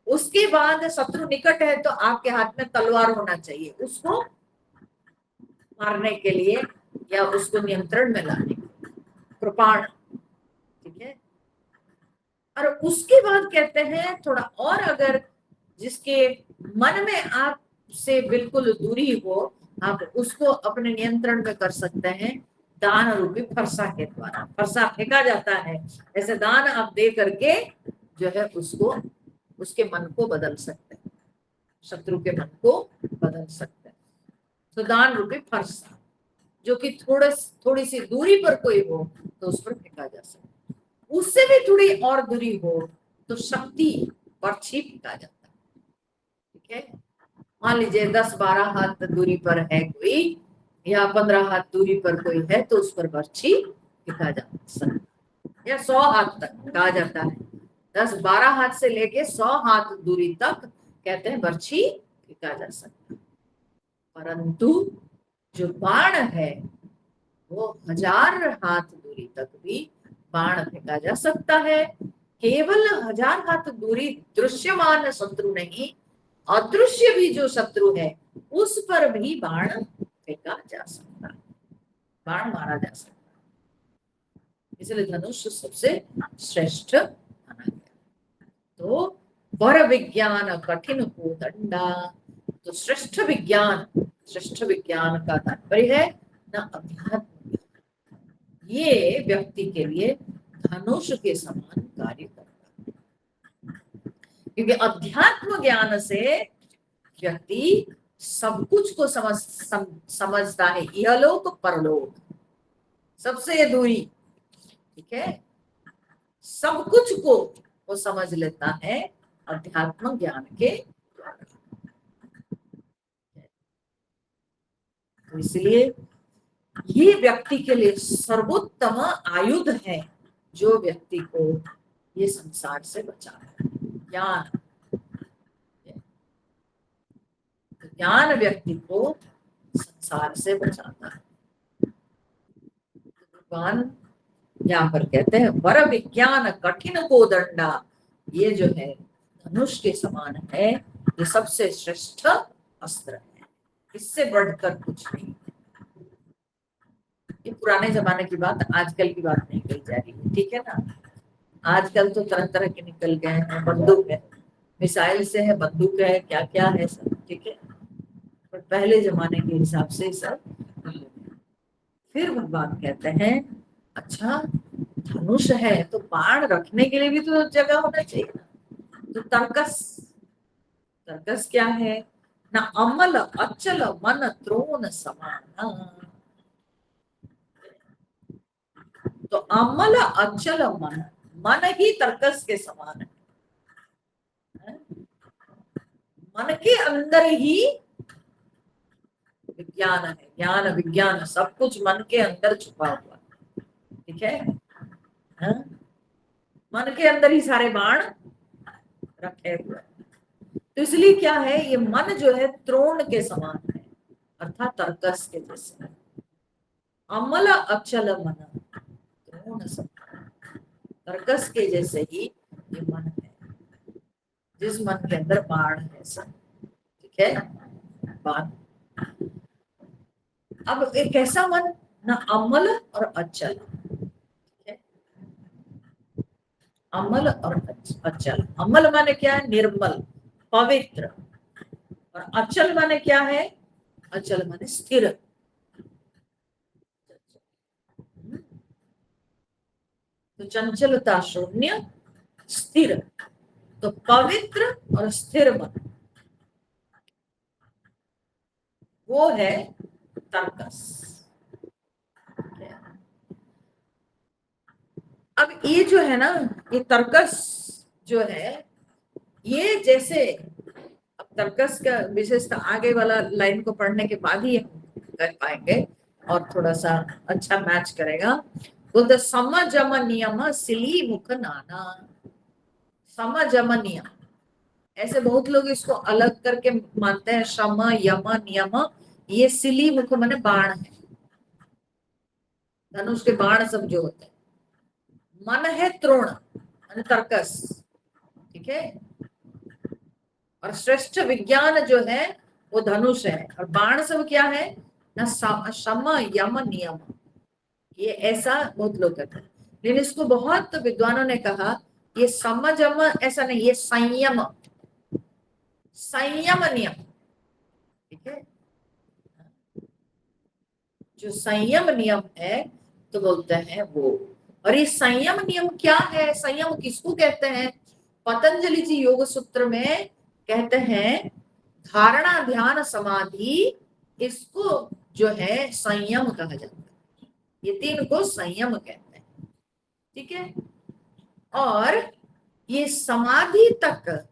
उसके बाद शत्रु निकट है तो आपके हाथ में तलवार होना चाहिए, उसको मारने के लिए या उसको नियंत्रण में लाने के लिए, कृपाण। ठीक है? और उसके बाद कहते हैं थोड़ा और, अगर जिसके मन में आपसे बिल्कुल दूरी हो, आप उसको अपने नियंत्रण में कर सकते हैं दान रूपी फरसा के द्वारा। फरसा फेंका जाता है, ऐसे दान आप दे करके जो है उसको, उसके मन को बदल सकते हैं, शत्रु के मन को बदल सकते हैं। तो दान रूपी फरसा, जो कि थोड़ी सी दूरी पर कोई हो तो उस पर फेंका जा सकता है। उससे भी थोड़ी और दूरी हो तो शक्ति पर्ची फेंका जाता है। ठीक है? मान लीजिए 10-12 हाथ दूरी पर है कोई, या 15 हाथ दूरी पर कोई है, तो उस पर बर्छी फेंका जा सकता है, या 100 हाथ तक कहा जाता है। 10-12 हाथ से लेके 100 हाथ दूरी तक कहते हैं बर्छी फेंका जा सकता है। परंतु जो बाण है वो 1000 हाथ दूरी तक भी बाण फेंका जा सकता है। केवल 1000 हाथ दूरी दृश्यमान शत्रु नहीं, अदृश्य भी जो शत्रु है उस पर भी बाण फेंका जा सकता है, बाण मारा जा सकता है। इसलिए धनुष सबसे श्रेष्ठ माना गया। तो वर विज्ञान कठिन को दंडा, तो श्रेष्ठ विज्ञान, श्रेष्ठ विज्ञान का तात्पर्य है न अध्यात्म, ये व्यक्ति के लिए धनुष के समान कार्य करता है, क्योंकि अध्यात्म ज्ञान से व्यक्ति सब कुछ को समझता है, इहलोक परलोक, सबसे दूरी। ठीक है? सब कुछ को वो समझ लेता है अध्यात्म ज्ञान के द्वारा। तो इसलिए ये व्यक्ति के लिए सर्वोत्तम आयुध है, जो व्यक्ति को ये संसार से बचाता है, ज्ञान। ज्ञान व्यक्ति को संसार से बचाता है। भगवान यहाँ पर कहते हैं वर विज्ञान कठिन कोदंडा, ये जो है धनुष के समान है, ये सबसे श्रेष्ठ अस्त्र है, इससे बढ़कर कुछ नहीं। ये पुराने जमाने की बात, आजकल की बात नहीं कही जा रही है, ठीक है ना। आजकल तो तरह तरह के निकल गए हैं, बंदूक है, मिसाइल से है, बंदूक है, क्या क्या है सब, ठीक है। पर पहले जमाने के हिसाब से सब। फिर भगवान कहते हैं अच्छा धनुष है तो बाण रखने के लिए भी तो जगह होना चाहिए ना। तो तर्कस, तर्कस क्या है ना, अमल अचल मन त्रोण समान। तो अमल अचल मन, मन ही तर्कस के समान है। मन के अंदर ही विज्ञान है, ज्ञान विज्ञान सब कुछ मन के अंदर छुपा हुआ, ठीक है। हाँ? मन के अंदर ही सारे बाण रखे हुए। तो इसलिए क्या है, ये मन जो है त्रोण के समान है, अर्थात तर्कस के जैसे। अमल अचल मन त्रोण समान, तर्कस के जैसे ही ये मन है, जिस मन के अंदर बाण है सब, ठीक है। बाण, अब एक ऐसा मन ना अमल और अचल, अमल और अचल। अमल माने क्या है, निर्मल पवित्र, और अचल माने क्या है, अचल माने स्थिर। तो चंचलता शून्य, स्थिर, तो पवित्र और स्थिर मन, वो है तर्कस। अब ये जो है ना, ये तर्कस जो है, ये जैसे, अब तर्कस का विशेषता आगे वाला लाइन को पढ़ने के बाद ही हम कर पाएंगे और थोड़ा सा अच्छा मैच करेगा। तो सम जम नियम सिली मुख नाना, सम जम नियम, ऐसे बहुत लोग इसको अलग करके मानते हैं, शम यम नियम, ये सिली मुख माने बाण है, धनुष के बाण सब जो होते हैं। मन है त्रोण माने तर्कस, ठीक है। और श्रेष्ठ विज्ञान जो है वो धनुष है, और बाण सब क्या है ना, शम यम नियम, ये ऐसा बहुत लोग कहते हैं। लेकिन इसको बहुत विद्वानों ने कहा ये सम जम ऐसा नहीं, ये संयम, संयम नियम, ठीक है। जो संयम नियम है तो बोलते हैं वो। और ये संयम नियम क्या है, संयम किसको कहते हैं, पतंजलि जी योग सूत्र में कहते हैं धारणा ध्यान समाधि, इसको जो है संयम कहा जाता है, ये तीन को संयम कहते हैं, ठीक है। और ये समाधि तक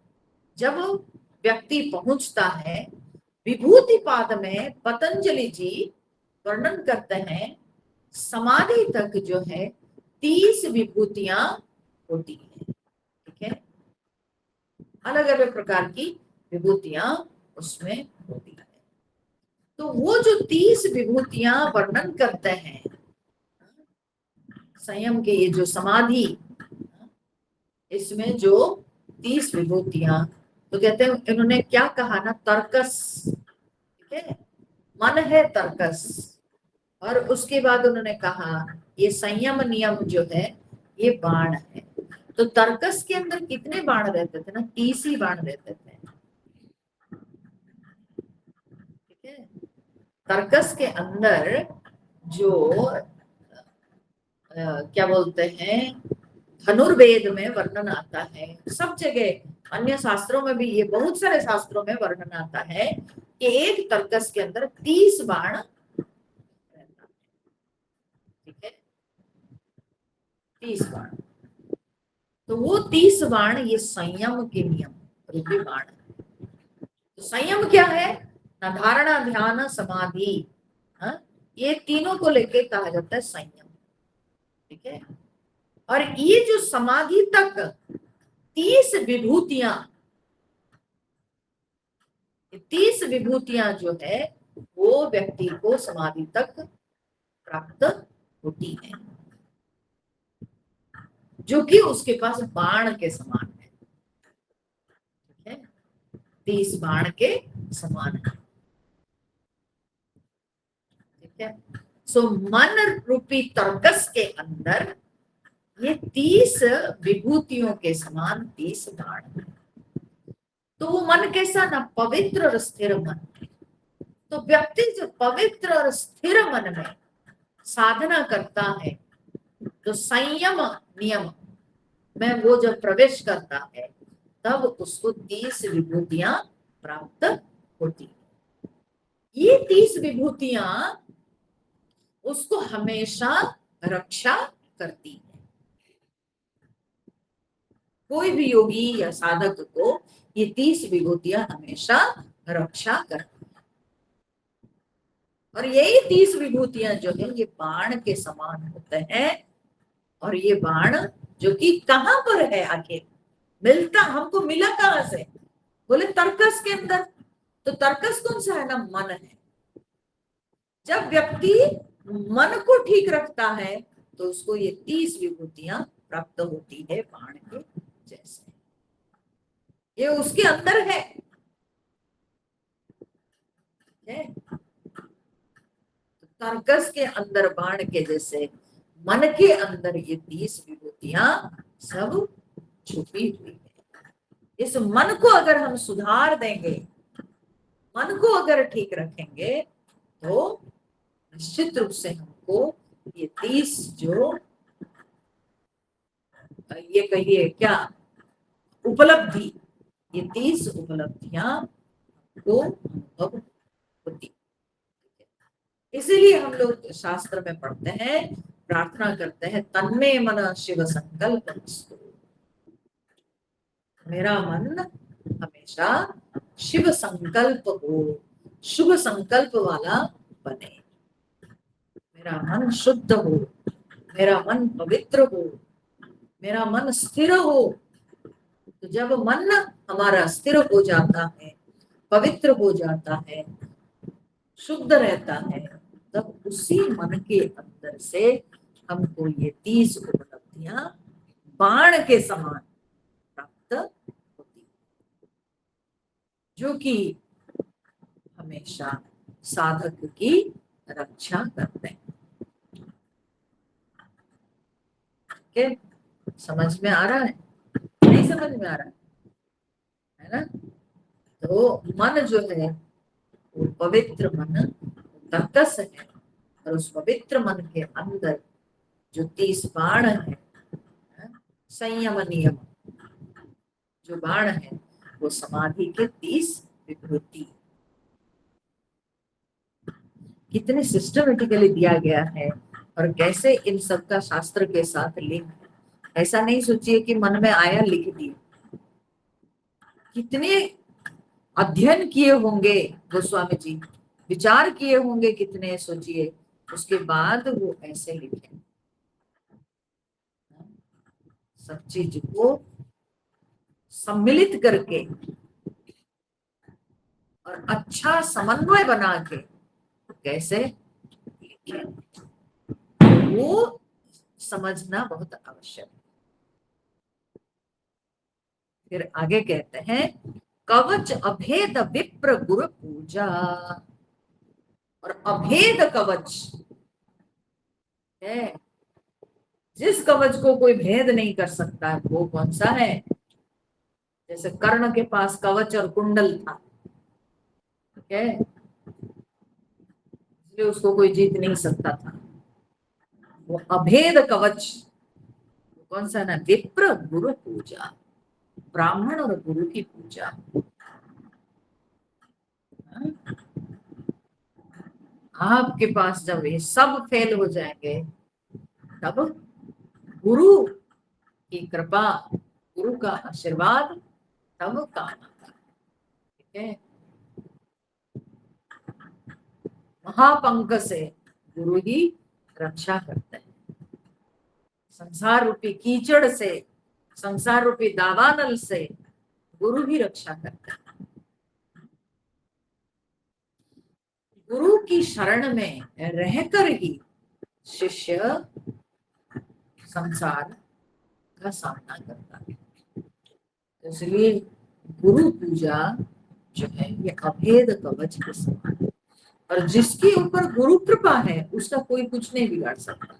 जब व्यक्ति पहुंचता है, विभूति पाद में पतंजलि जी वर्णन करते हैं समाधि तक जो है 30 विभूतियां होती है, ठीक है। अलग अलग प्रकार की विभूतियां उसमें होती है। तो वो जो 30 विभूतियां वर्णन करते हैं संयम के, ये जो समाधि, इसमें जो 30 विभूतियां, तो कहते हैं इन्होंने क्या कहा ना, तर्कस, ठीक है, मन है तर्कस। और उसके बाद उन्होंने कहा ये संयम नियम जो है ये बाण है। तो तर्कस के अंदर कितने बाण रहते थे ना, 30 ही बाण रहते थे, ठीक है। तर्कस के अंदर जो क्या बोलते हैं, धनुर्वेद में वर्णन आता है, सब जगह अन्य शास्त्रों में भी, ये बहुत सारे शास्त्रों में वर्णन आता है कि एक तर्कस के अंदर 30 बाण रहता है, ठीक है, 30 बाण। तो वो 30 बाण ये संयम के नियम रूपी बाण है। तो संयम क्या है ना, धारणा ध्यान समाधि, हाँ, ये तीनों को लेके कहा जाता है संयम, ठीक है। और ये जो समाधि तक 30 विभूतियां, 30 विभूतियां जो है वो व्यक्ति को समाधि तक प्राप्त होती है, जो कि उसके पास बाण के समान है। ठीक है, 30 बाण के समान है। ठीक है, सो मन रूपी तर्कस के अंदर ये 30 विभूतियों के समान 30 बाण है। तो वो मन कैसा ना, पवित्र और स्थिर मन। तो व्यक्ति जो पवित्र और स्थिर मन में साधना करता है, तो संयम नियम में वो जब प्रवेश करता है, तब उसको 30 विभूतियां प्राप्त होती। ये 30 विभूतियां उसको हमेशा रक्षा करती है। कोई भी योगी या साधक को ये 30 विभूतियां हमेशा रक्षा करती है। और यही 30 विभूतियां जो है ये बाण के समान होते हैं। और ये बाण जो कि कहाँ पर है, आखिर मिलता हमको मिला कहाँ से? बोले तर्कस के अंदर। तो तर्कस कौन सा है ना, मन है। जब व्यक्ति मन को ठीक रखता है तो उसको ये 30 विभूतियां प्राप्त होती है बाण के जैसे। ये उसके अंदर है। तर्कस के अंदर बाण के जैसे मन के अंदर ये 30 विभूतियां सब छुपी हुई है। इस मन को अगर हम सुधार देंगे, मन को अगर ठीक रखेंगे, तो निश्चित रूप से हमको ये 30 जो ये कहिए क्या उपलब्धि, ये 30 उपलब्धियां को अनुभव होती। इसीलिए हम लोग शास्त्र में पढ़ते हैं, प्रार्थना करते हैं, तन्मे मन शिव संकल्प, मेरा मन हमेशा शिव संकल्प हो, शुभ संकल्प वाला बने, मेरा मन शुद्ध हो, मेरा मन पवित्र हो, मेरा मन स्थिर हो। तो जब मन हमारा स्थिर हो जाता है, पवित्र हो जाता है, शुद्ध रहता है, तब उसी मन के अंदर से हमको ये 30 उपलब्धियां बाण के समान प्राप्त होती, जो कि हमेशा साधक की रक्षा करते हैं। के समझ में आ रहा है? नहीं समझ में आ रहा है ना? तो मन जो है वो पवित्र मन तर्कस है, और उस पवित्र मन के अंदर जो 30 बाण है, संयम नियम जो बाण है, वो समाधि के 30 विभूति। कितने सिस्टमेटिकली दिया गया है, और कैसे इन सब का शास्त्र के साथ लिंक। ऐसा नहीं सोचिए कि मन में आया लिख दिया। कितने अध्ययन किए होंगे गोस्वामी जी, विचार किए होंगे कितने, सोचिए, उसके बाद वो ऐसे लिखे। सब चीज को सम्मिलित करके और अच्छा समन्वय बना के कैसे लिखे, वो समझना बहुत आवश्यक है। फिर आगे कहते हैं, कवच अभेद विप्र गुरु पूजा। और अभेद कवच है, जिस कवच को कोई भेद नहीं कर सकता है, वो कौन सा है? जैसे कर्ण के पास कवच और कुंडल था, ठीक है, इसलिए उसको कोई जीत नहीं सकता था। वो अभेद कवच कौन सा ना, विप्र गुरु पूजा, ब्राह्मण और गुरु की पूजा। आपके पास जब ये सब फेल हो जाएंगे, तब गुरु की कृपा, गुरु का आशीर्वाद तब काम आता है। ठीक है, महापंक से गुरु ही रक्षा करते हैं। संसार रूपी कीचड़ से, संसार रूपी दावानल से गुरु ही रक्षा करते हैं। गुरु की शरण में रहकर ही शिष्य संसार का सामना करता है। इसलिए गुरु पूजा जो है ये अभेद कवच के समान है, और जिसके ऊपर गुरु कृपा है उसका कोई कुछ नहीं बिगाड़ सकता,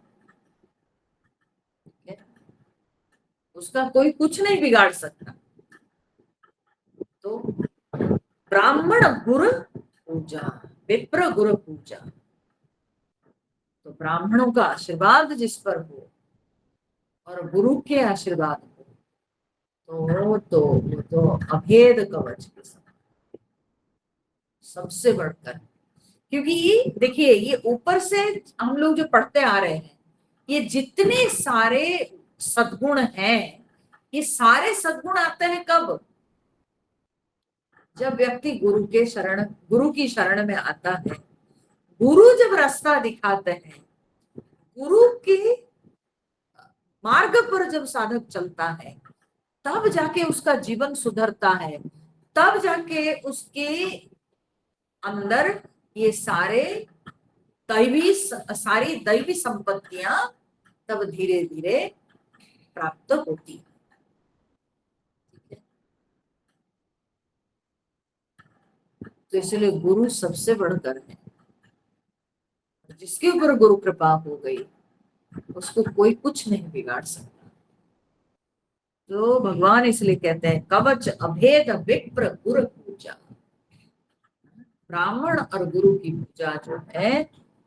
उसका कोई कुछ नहीं बिगाड़ सकता। तो ब्राह्मण गुरु पूजा, विप्र गुरु पूजा, तो ब्राह्मणों का आशीर्वाद जिस पर हो और गुरु के आशीर्वाद हो वो तो अभेद कवच के समान, सबसे बढ़कर। क्योंकि ये देखिए, ये ऊपर से हम लोग जो पढ़ते आ रहे हैं, ये जितने सारे सद्गुण हैं, ये सारे सद्गुण आते हैं कब? जब व्यक्ति गुरु की शरण में आता है, गुरु जब रास्ता दिखाते हैं, गुरु के मार्ग पर जब साधक चलता है, तब जाके उसका जीवन सुधरता है, तब जाके उसके अंदर ये सारी दैवी संपत्तियां तब धीरे धीरे प्राप्त होती है। तो इसलिए गुरु सबसे बढ़कर है, जिसके ऊपर गुरु कृपा हो गई उसको कोई कुछ नहीं बिगाड़ सकता। तो भगवान इसलिए कहते हैं कवच अभेद विप्र गुरु पूजा। ब्राह्मण और गुरु की पूजा जो है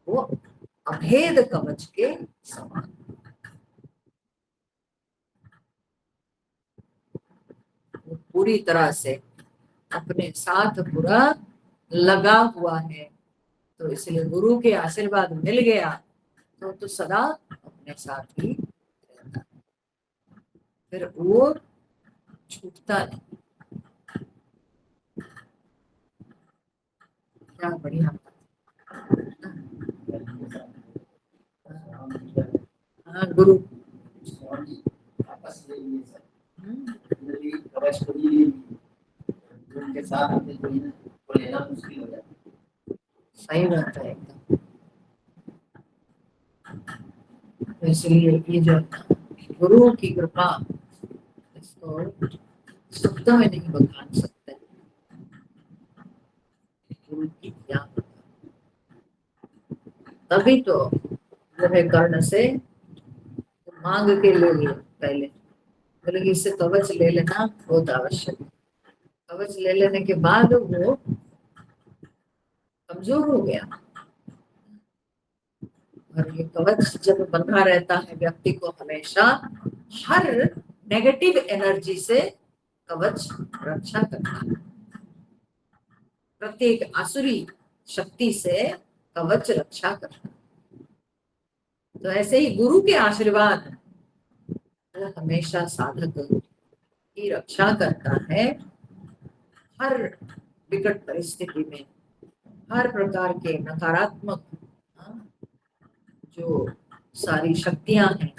वो अभेद कवच के समान, वो पूरी तरह से अपने साथ पूरा लगा हुआ है। तो इसलिए गुरु के आशीर्वाद मिल गया तो सदा अपने साथ ही रहता है, फिर वो छूटता नहीं। क्या बढ़िया। हाँ गुरु के साथ लेना मुश्किल हो जाता है। सही बात है एकदम। इसलिए ये जो गुरु की कृपा, इसको शब्दों में नहीं बखान सकते। गुरु की ज्ञान तभी तो जो है कर्ण से मांग के ले लिया पहले, बोले कि इससे कवच ले लेना बहुत आवश्यक। कवच ले लेने के बाद वो कमजोर हो गया, और ये कवच जब बंधा रहता है व्यक्ति को हमेशा हर नेगेटिव एनर्जी से कवच रक्षा करता है, प्रत्येक आसुरी शक्ति से कवच रक्षा करता है। तो ऐसे ही गुरु के आशीर्वाद वो हमेशा साधक की रक्षा करता है, हर विकट परिस्थिति में, हर प्रकार के नकारात्मक जो सारी शक्तियां हैं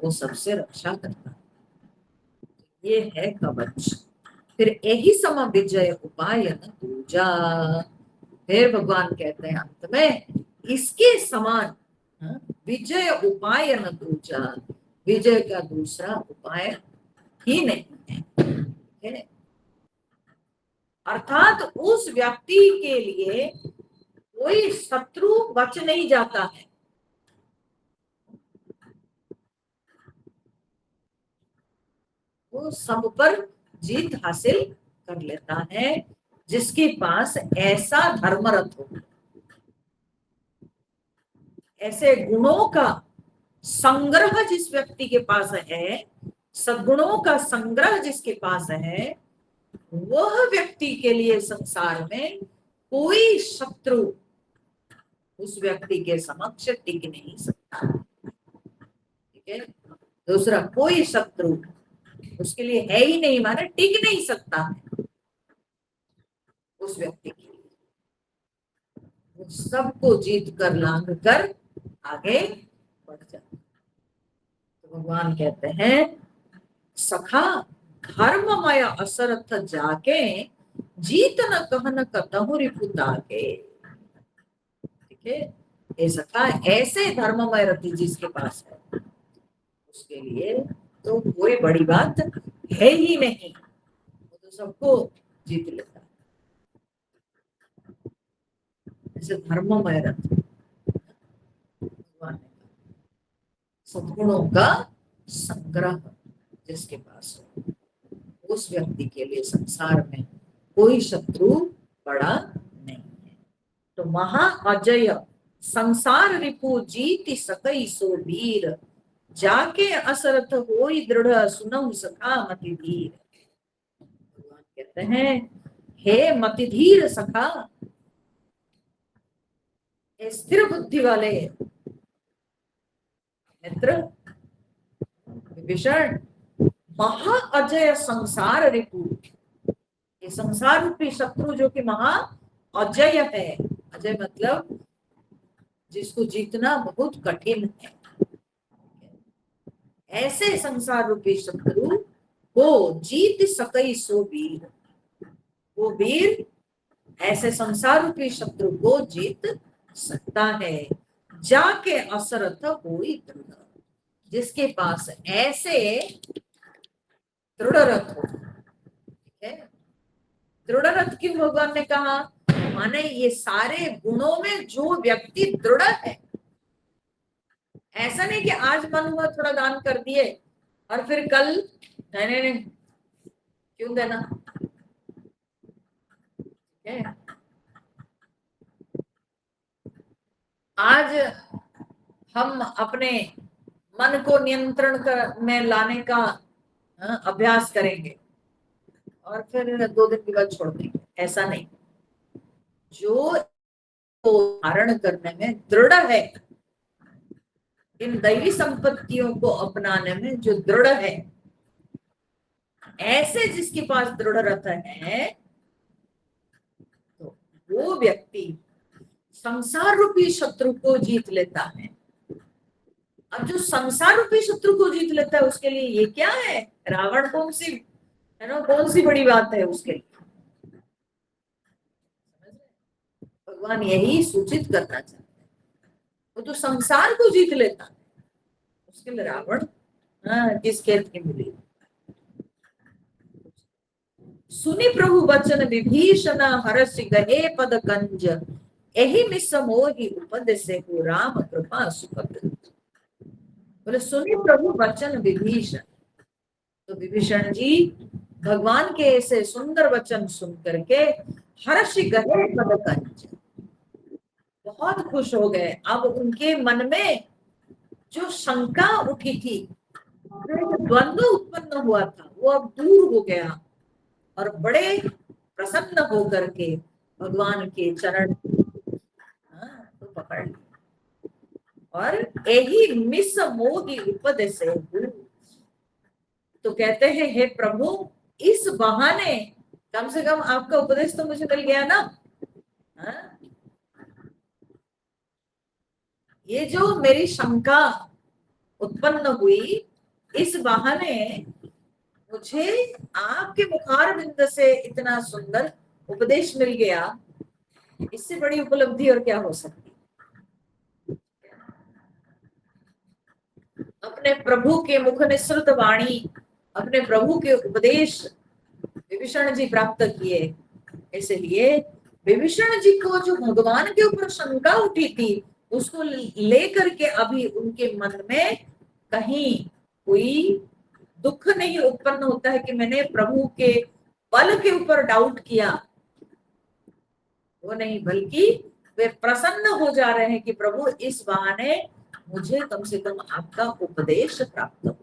वो सबसे रक्षा करता है। ये है कवच। फिर यही सम विजय उपाय न दूजा। फिर भगवान कहते हैं अंत में इसके समान विजय उपाय न दूजा, विजय का दूसरा उपाय ही नहीं है। अर्थात उस व्यक्ति के लिए कोई शत्रु बच नहीं जाता है, वो सब पर जीत हासिल कर लेता है जिसके पास ऐसा धर्मरथ हो, ऐसे गुणों का संग्रह जिस व्यक्ति के पास है, सद्गुणों का संग्रह जिसके पास है, वह व्यक्ति के लिए संसार में कोई शत्रु उस व्यक्ति के समक्ष टिक नहीं सकता। ठीक है, दूसरा कोई शत्रु उसके लिए है ही नहीं, माने टिक नहीं सकता है उस व्यक्ति के लिए। सबको जीत कर लांघ कर आगे बढ़ जाता। तो भगवान कहते हैं सखा धर्ममय असरथ जाके जीत न कहन कतहु रिपुता के। ठीक है, हे सखा ऐसे धर्ममय रति जिसके पास है उसके लिए तो कोई बड़ी बात है ही नहीं, वो तो सबको जीत लेता है। ऐसे धर्ममय रति भगवान ने सद्गुणों का संग्रह जिसके पास हो उस व्यक्ति के लिए संसार में कोई शत्रु बड़ा नहीं है। तो महा अजय संसार रिपु जीति सकई सो वीर जाके असरथ होई दृढ़ सुनऊ सखा मति धीर। भगवान कहते हैं हे मति धीर सखा, स्थिर बुद्धि वाले मित्र विभीषण, महा अजय संसार रिपु, ये संसार रूपी शत्रु जो कि महा अजय है, अजय मतलब जिसको जीतना बहुत कठिन है, ऐसे संसार रूपी शत्रु को जीत सकई सो वीर, वो वीर ऐसे संसार रूपी शत्रु को जीत सकता है। जाके असरथ होई दृढ़, जिसके पास ऐसे दृढ़ रथ हो, ठीक है। दृढ़ रथ क्यों भगवान ने कहा, माने ये सारे गुणों में जो व्यक्ति दृढ़ है, ऐसा नहीं कि आज मन हुआ थोड़ा दान कर दिए और फिर कल नहीं नहीं नहीं क्यों देना, ठीक है। आज हम अपने मन को नियंत्रण में लाने का अभ्यास करेंगे और फिर 2 दिन के बाद छोड़ देंगे, ऐसा नहीं। जो धारण करने में दृढ़ है, इन दैवी संपत्तियों को अपनाने में जो दृढ़ है, ऐसे जिसके पास दृढ़ रथ है तो वो व्यक्ति संसार रूपी शत्रु को जीत लेता है। अब जो संसार रूपी शत्रु को जीत लेता है उसके लिए ये क्या है, रावण कौन सी है ना, कौन सी बड़ी बात है उसके लिए। भगवान यही सूचित करना चाहते हैं, वो तो संसार को जीत लेता है, उसके लिए रावण किस खेत की मिली। सुनि प्रभु वचन विभीषण हर्ष गहे पद कंज, यही मिस मोहि उपदेसे को राम कृपा सुपद। बोले सुनि प्रभु वचन विभीषण, तो विभीषण जी भगवान के ऐसे सुंदर वचन सुन करके हर्ष गहे पद कंज, बहुत खुश हो गए। अब उनके मन में जो शंका उठी थी, द्वंद्व उत्पन्न हुआ था, वो अब दूर हो गया और बड़े प्रसन्न होकर के भगवान के चरण तो पकड़ लिए और यही मिस मोहि उपदेश, तो कहते हैं हे प्रभु इस बहाने कम से कम आपका उपदेश तो मुझे मिल गया ना। ये जो मेरी शंका उत्पन्न हुई, इस बहाने मुझे आपके मुखार बिंद से इतना सुंदर उपदेश मिल गया, इससे बड़ी उपलब्धि और क्या हो सकती। अपने प्रभु के मुख निसृत वाणी, अपने प्रभु के उपदेश विभीषण जी प्राप्त किए, इसलिए विभीषण जी को जो भगवान के ऊपर शंका उठी थी उसको लेकर के अभी उनके मन में कहीं कोई दुख नहीं उत्पन्न होता है कि मैंने प्रभु के बल के ऊपर डाउट किया, वो नहीं, बल्कि वे प्रसन्न हो जा रहे हैं कि प्रभु इस बहाने मुझे कम से कम आपका उपदेश प्राप्त हो।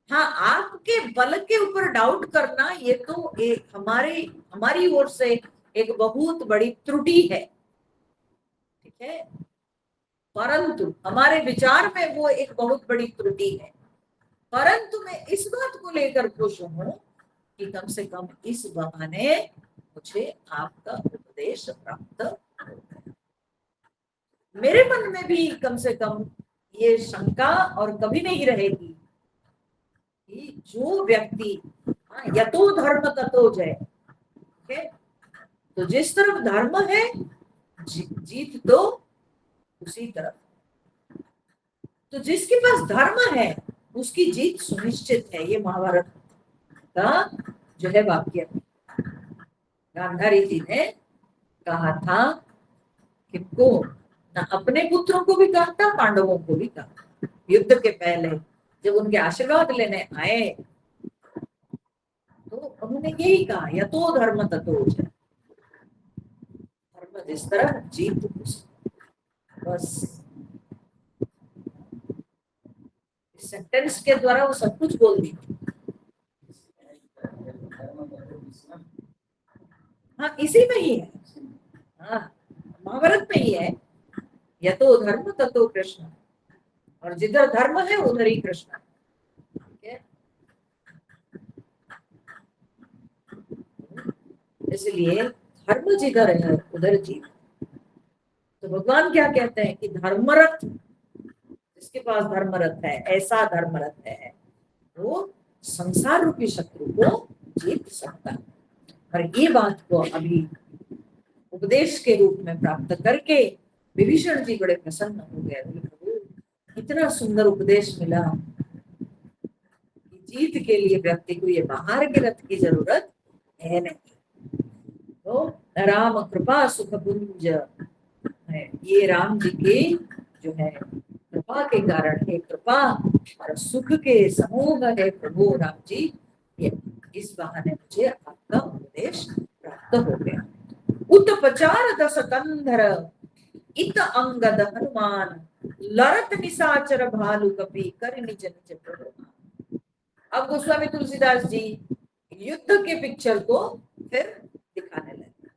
हाँ, आपके बल के ऊपर डाउट करना ये तो एक हमारी ओर से एक बहुत बड़ी त्रुटि है, ठीक है, परंतु हमारे विचार में वो एक बहुत बड़ी त्रुटि है। परंतु मैं इस बात को लेकर खुश हूं कि कम से कम इस बहाने मुझे आपका उपदेश प्राप्त हो गया। मेरे मन में भी कम से कम ये शंका और कभी नहीं रहेगी कि जो व्यक्ति यतो धर्म ततो जय, तो जिस तरफ धर्म है जीत तो उसी तरफ। तो जिसके पास धर्म है उसकी जीत सुनिश्चित है। ये महाभारत का जो है वाक्य गांधारी जी ने कहा था। किनको? ना अपने पुत्रों को भी कहा था, पांडवों को भी कहा। युद्ध के पहले जब उनके आशीर्वाद लेने आए तो उन्होंने यही कहा, या तो धर्म ततो जय। धर्म जिस तरह जीत उस। बस इस सेंटेंस के द्वारा वो सब कुछ बोल दी। हाँ, इसी में ही है। हाँ, महाभारत में ही है। या तो धर्म ततो कृष्ण, और जिधर धर्म है उधर ही कृष्ण। ठीक है, इसलिए धर्म जिधर है उधर जीव। तो भगवान क्या कहते हैं कि धर्मरथ, जिसके पास धर्मरथ है, ऐसा धर्मरथ है, वो संसार रूपी शत्रु को जीत सकता है। और ये बात को अभी उपदेश के रूप में प्राप्त करके विभीषण जी बड़े प्रसन्न हो गए। प्रभु इतना सुंदर उपदेश मिला कि जीत के लिए व्यक्ति को ये बाहर के रथ की जरूरत है नहीं। तो राम कृपा सुख पुंज है, ये राम जी के जो है कृपा के कारण है, कृपा और सुख के समूह है प्रभु राम जी। ये इस बहाने मुझे आपका उपदेश प्राप्त हो गया। उत्पचार दस कंधर इत अंगद हनुमान लरत निशाचर भालु कपि कर निज निज प्रभु। अब गोस्वामी तुलसीदास जी युद्ध के पिक्चर को फिर दिखाने लगे।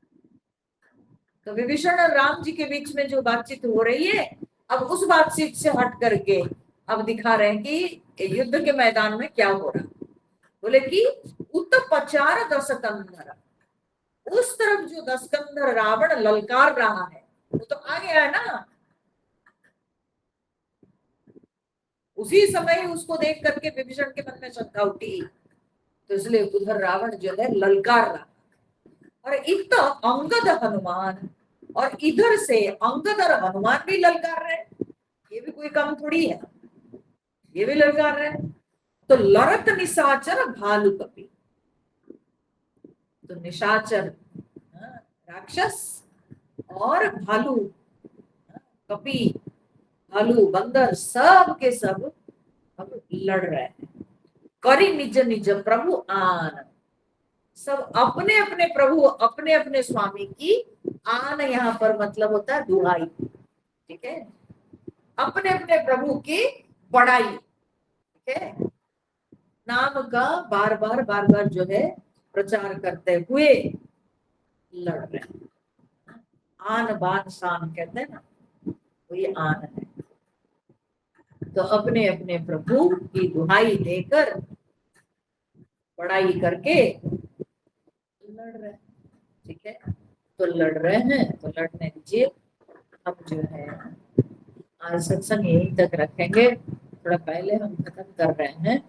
तो विभीषण और राम जी के बीच में जो बातचीत हो रही है, अब उस बातचीत से हट करके अब दिखा रहे हैं कि युद्ध के मैदान में क्या हो रहा है। बोले कि उत्पचार दस कंधर, उस तरफ जो दसकंधर रावण ललकार रहा है वो तो आ गया है ना। उसी समय ही उसको देख करके विभीषण के मन में शंका उठी, तो इसलिए उधर रावण जो है ललकार रहा। और इत अंगद हनुमान, और इधर से अंगद और हनुमान भी ललकार रहे। ये भी कोई कम थोड़ी है, ये भी ललकार रहे। तो लरत निशाचर भालू कपि, तो निशाचर राक्षस और भालू कपि, भालू बंदर सब के सब अब लड़ रहे हैं। करी निज निज प्रभु आन, सब अपने अपने प्रभु अपने अपने स्वामी की आन, यहाँ पर मतलब होता है दुहाई। ठीक है, अपने अपने प्रभु की बड़ाई। ठीक है, नाम का बार बार जो है प्रचार करते हुए लड़ रहे हैं। आन बान शान कहते हैं ना, तो ये आन है। तो अपने अपने प्रभु की दुहाई देकर बड़ाई करके लड़ रहे हैं। ठीक है, तो लड़ रहे हैं तो लड़ने दीजिए। हम जो है आज सत्संग यहीं तक रखेंगे। थोड़ा पहले हम खत्म कर रहे हैं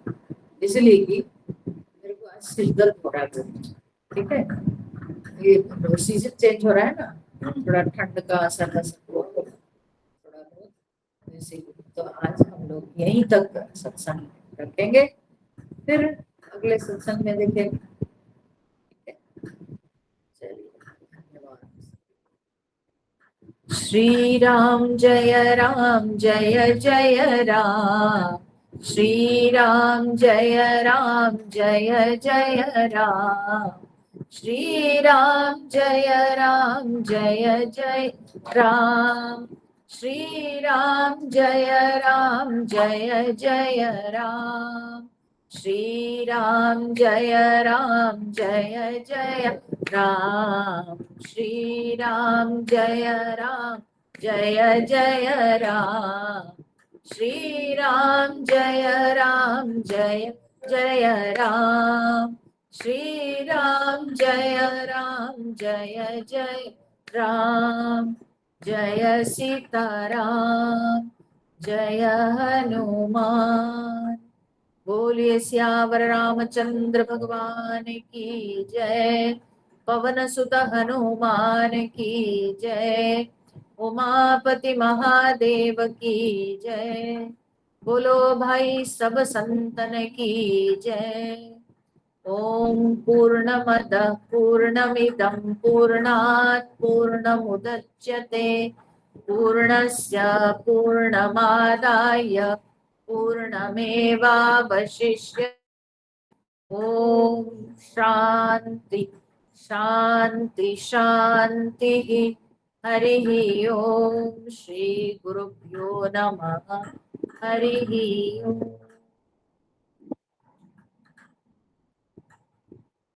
इसलिए कि मेरे को आज सिर दर्द हो रहा है। ठीक है, ये सीजन चेंज हो रहा है ना, थोड़ा ठंड का असर थोड़ा बहुत वैसे। तो आज हम लोग यहीं तक सत्संग रखेंगे, फिर अगले सत्संग में देखेंगे। श्री राम जय जय राम, श्री राम जय जय राम, श्री राम जय जय राम, श्री राम जय जय राम, श्री राम जय जय राम, श्री राम जय जय राम, श्री राम जय जय राम, श्री राम जय जय राम, जय सीताराम जय हनुमान। बोलिए सियावर रामचंद्र भगवान की जय। पवन सुत हनुमान की जय। उमापति महादेव की जय। बोलो भाई सब संतन की जय। ओम पूर्णमद पूर्णमिदं पूर्णात् पूर्णमुदच्यते पूर्णस्य पूर्णमादाय पूर्णमेवावशिष्य। ओम शांति शांति शांति। हरि ओम। श्री गुरुभ्यो नमः। हरि ओम।